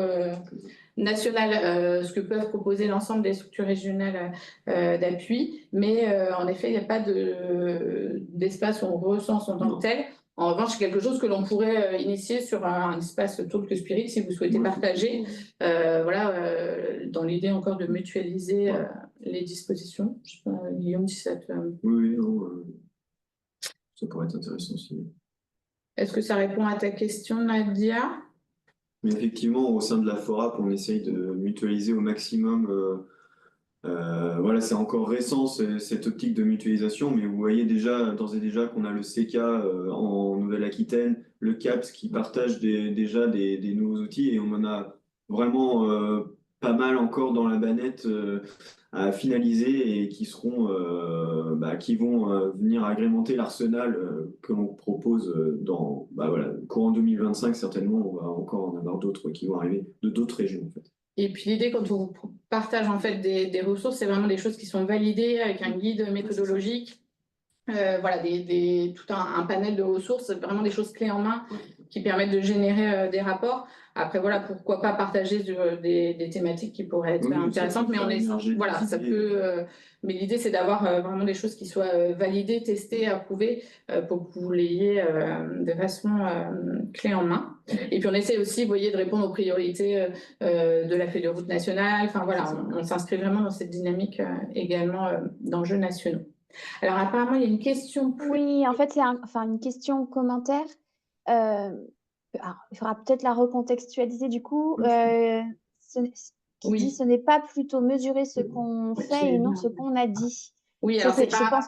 national ce que peuvent proposer l'ensemble des structures régionales d'appui, mais en effet, il n'y a pas d'espace où on recense en tant que tel. En revanche, c'est quelque chose que l'on pourrait initier sur un espace Talk Spirit si vous souhaitez partager. Voilà, dans l'idée encore de mutualiser les dispositions. Je sais pas, Guillaume, si ça te... Oui, non, ça pourrait être intéressant aussi. Est-ce que ça répond à ta question, Nadia? Mais effectivement, au sein de la FORAP, on essaye de mutualiser au maximum. Voilà, c'est encore récent cette optique de mutualisation, mais vous voyez déjà, d'ores et déjà, qu'on a le CK en Nouvelle-Aquitaine, le CAPS qui partage déjà des nouveaux outils, et on en a vraiment pas mal encore dans la banette à finaliser et qui seront, qui vont venir agrémenter l'arsenal que l'on propose dans, voilà, courant 2025 certainement. On va encore en avoir d'autres qui vont arriver de d'autres régions en fait. Et puis l'idée, quand on partage en fait des ressources, c'est vraiment des choses qui sont validées avec un guide méthodologique. Voilà, tout un panel de ressources, vraiment des choses clés en main qui permettent de générer des rapports. Après, voilà, pourquoi pas partager des thématiques qui pourraient être intéressantes, mais voilà, ça peut. Mais l'idée, c'est d'avoir vraiment des choses qui soient validées, testées, approuvées, pour que vous l'ayez de façon clé en main. Et puis, on essaie aussi, vous voyez, de répondre aux priorités de la feuille de route nationale. Enfin, voilà, on s'inscrit vraiment dans cette dynamique également d'enjeux nationaux. Alors, apparemment, il y a une question. Oui, en fait, c'est une question commentaire. Alors, il faudra peut-être la recontextualiser du coup. Qui dit ce n'est pas plutôt mesurer ce qu'on fait et non ce qu'on a dit. Oui, alors c'est je pense,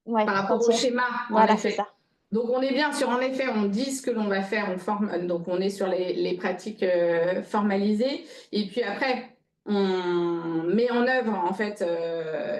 ouais, par rapport au schéma, voilà, en effet. c'est ça. Donc on est bien sur, en effet, on dit ce que l'on va faire, donc on est sur les pratiques formalisées. Et puis après, on met en œuvre en fait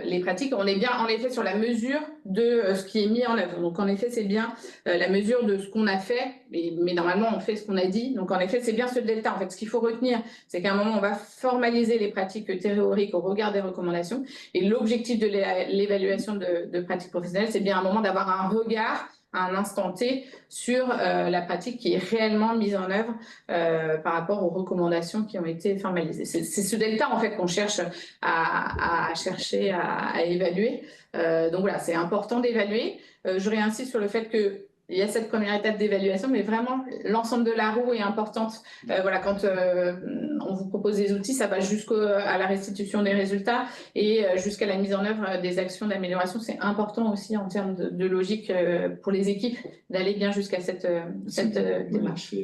les pratiques. On est bien en effet sur la mesure de ce qui est mis en œuvre. Donc en effet, c'est bien la mesure de ce qu'on a fait, mais normalement on fait ce qu'on a dit. Donc en effet, c'est bien ce delta. En fait, ce qu'il faut retenir, c'est qu'à un moment, on va formaliser les pratiques théoriques au regard des recommandations. Et l'objectif de l'évaluation de pratiques professionnelles, c'est bien à un moment d'avoir un regard à un instant T sur la pratique qui est réellement mise en œuvre par rapport aux recommandations qui ont été formalisées. C'est ce delta en fait qu'on cherche à chercher à évaluer. Donc voilà, c'est important d'évaluer. Je réinsiste sur le fait que il y a cette première étape d'évaluation, mais vraiment l'ensemble de la roue est importante. Voilà, quand on vous propose des outils, ça va jusqu'à la restitution des résultats et jusqu'à la mise en œuvre des actions d'amélioration. C'est important aussi en termes de logique pour les équipes d'aller bien jusqu'à cette démarche.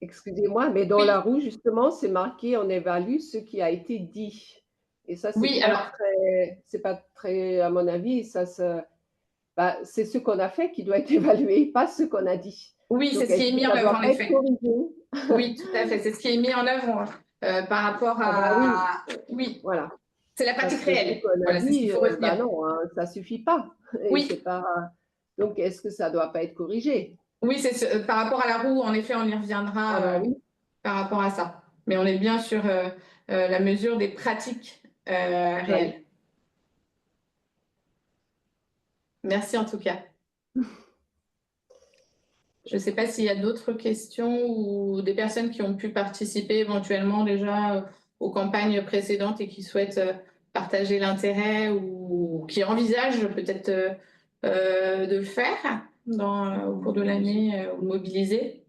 Excusez-moi, mais dans la roue, justement, c'est marqué on évalue ce qui a été dit. Et ça, c'est pas très, à mon avis, c'est ce qu'on a fait qui doit être évalué, pas ce qu'on a dit. Oui, c'est ce qui est mis en œuvre, en effet. Oui, tout à fait. C'est ce qui est mis en œuvre par rapport à... Oui, voilà. C'est la pratique réelle. Voilà, c'est ce qu'il faut retenir. Non, hein, ça suffit pas. Oui. Donc, est-ce que ça doit pas être corrigé? Oui, c'est par rapport à la roue, en effet, on y reviendra par rapport à ça. Mais on est bien sur la mesure des pratiques réelles. Merci en tout cas. Je ne sais pas s'il y a d'autres questions ou des personnes qui ont pu participer éventuellement déjà aux campagnes précédentes et qui souhaitent partager l'intérêt ou qui envisagent peut-être de le faire au cours de l'année ou de mobiliser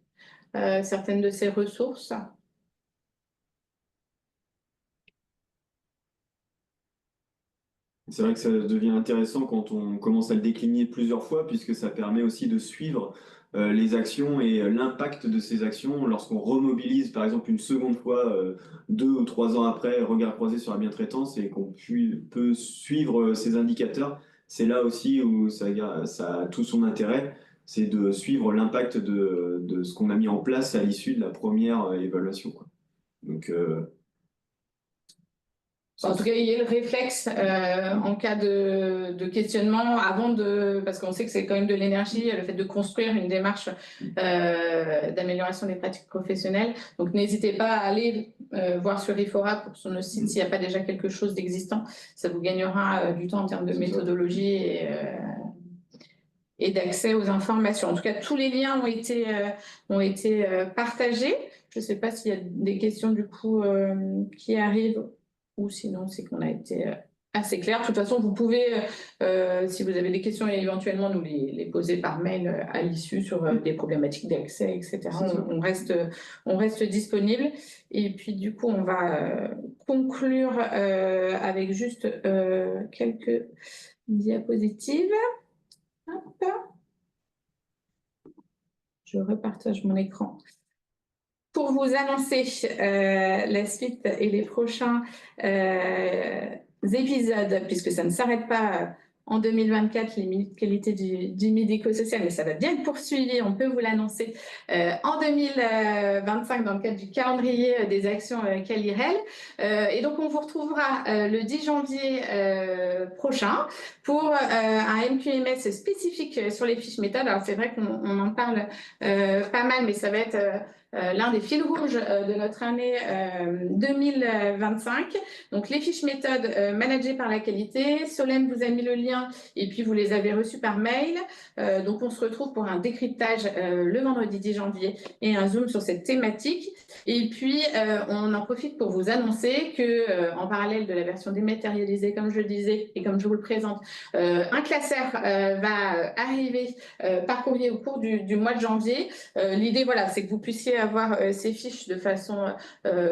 certaines de ces ressources. C'est vrai que ça devient intéressant quand on commence à le décliner plusieurs fois, puisque ça permet aussi de suivre les actions et l'impact de ces actions lorsqu'on remobilise, par exemple, une seconde fois, 2 ou 3 ans après, regard croisé sur la bientraitance et qu'on peut suivre ces indicateurs. C'est là aussi où ça a tout son intérêt, c'est de suivre l'impact de ce qu'on a mis en place à l'issue de la première évaluation, quoi. Donc, en tout cas, il y a le réflexe en cas de questionnement parce qu'on sait que c'est quand même de l'énergie, le fait de construire une démarche d'amélioration des pratiques professionnelles. Donc, n'hésitez pas à aller voir sur IFORA pour sur nos sites s'il n'y a pas déjà quelque chose d'existant. Ça vous gagnera du temps en termes de méthodologie et d'accès aux informations. En tout cas, tous les liens ont été partagés. Je ne sais pas s'il y a des questions du coup qui arrivent ou sinon c'est qu'on a été assez clair. De toute façon, vous pouvez, si vous avez des questions, éventuellement nous les poser par mail à l'issue sur des problématiques d'accès, etc. On reste disponible. Et puis du coup, on va conclure avec juste quelques diapositives. Hop. Je repartage mon écran pour vous annoncer la suite et les prochains épisodes, puisque ça ne s'arrête pas en 2024, les minutes qualité du médico-social, mais ça va bien être poursuivi, on peut vous l'annoncer, en 2025 dans le cadre du calendrier des actions Calirel. Et donc, on vous retrouvera le 10 janvier prochain pour un MQMS spécifique sur les fiches méthodes. Alors, c'est vrai qu'on en parle pas mal, mais ça va être l'un des fils rouges de notre année 2025. Donc, les fiches méthodes managées par la qualité. Solène vous a mis le lien et puis vous les avez reçus par mail. Donc, on se retrouve pour un décryptage le vendredi 10 janvier et un zoom sur cette thématique. Et puis, on en profite pour vous annoncer que, en parallèle de la version dématérialisée, comme je le disais et comme je vous le présente, un classeur va arriver par courrier au cours du mois de janvier. L'idée, voilà, c'est que vous puissiez avoir ces fiches de façon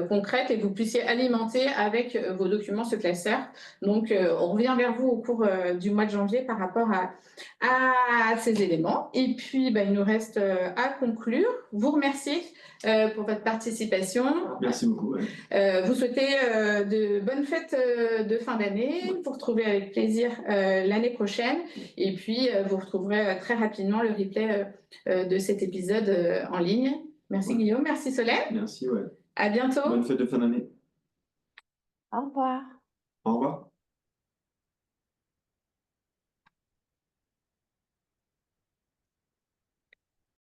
concrète et que vous puissiez alimenter avec vos documents ce classeur. Donc, on revient vers vous au cours du mois de janvier par rapport à ces éléments. Et puis, il nous reste à conclure. Vous remercier pour votre participation. Merci beaucoup. Ouais. Vous souhaitez de bonnes fêtes de fin d'année. Vous retrouverez avec plaisir l'année prochaine. Et puis, vous retrouverez très rapidement le replay de cet épisode en ligne. Merci Guillaume, merci Solène. Merci, ouais. À bientôt. Bonne fête de fin d'année. Au revoir. Au revoir.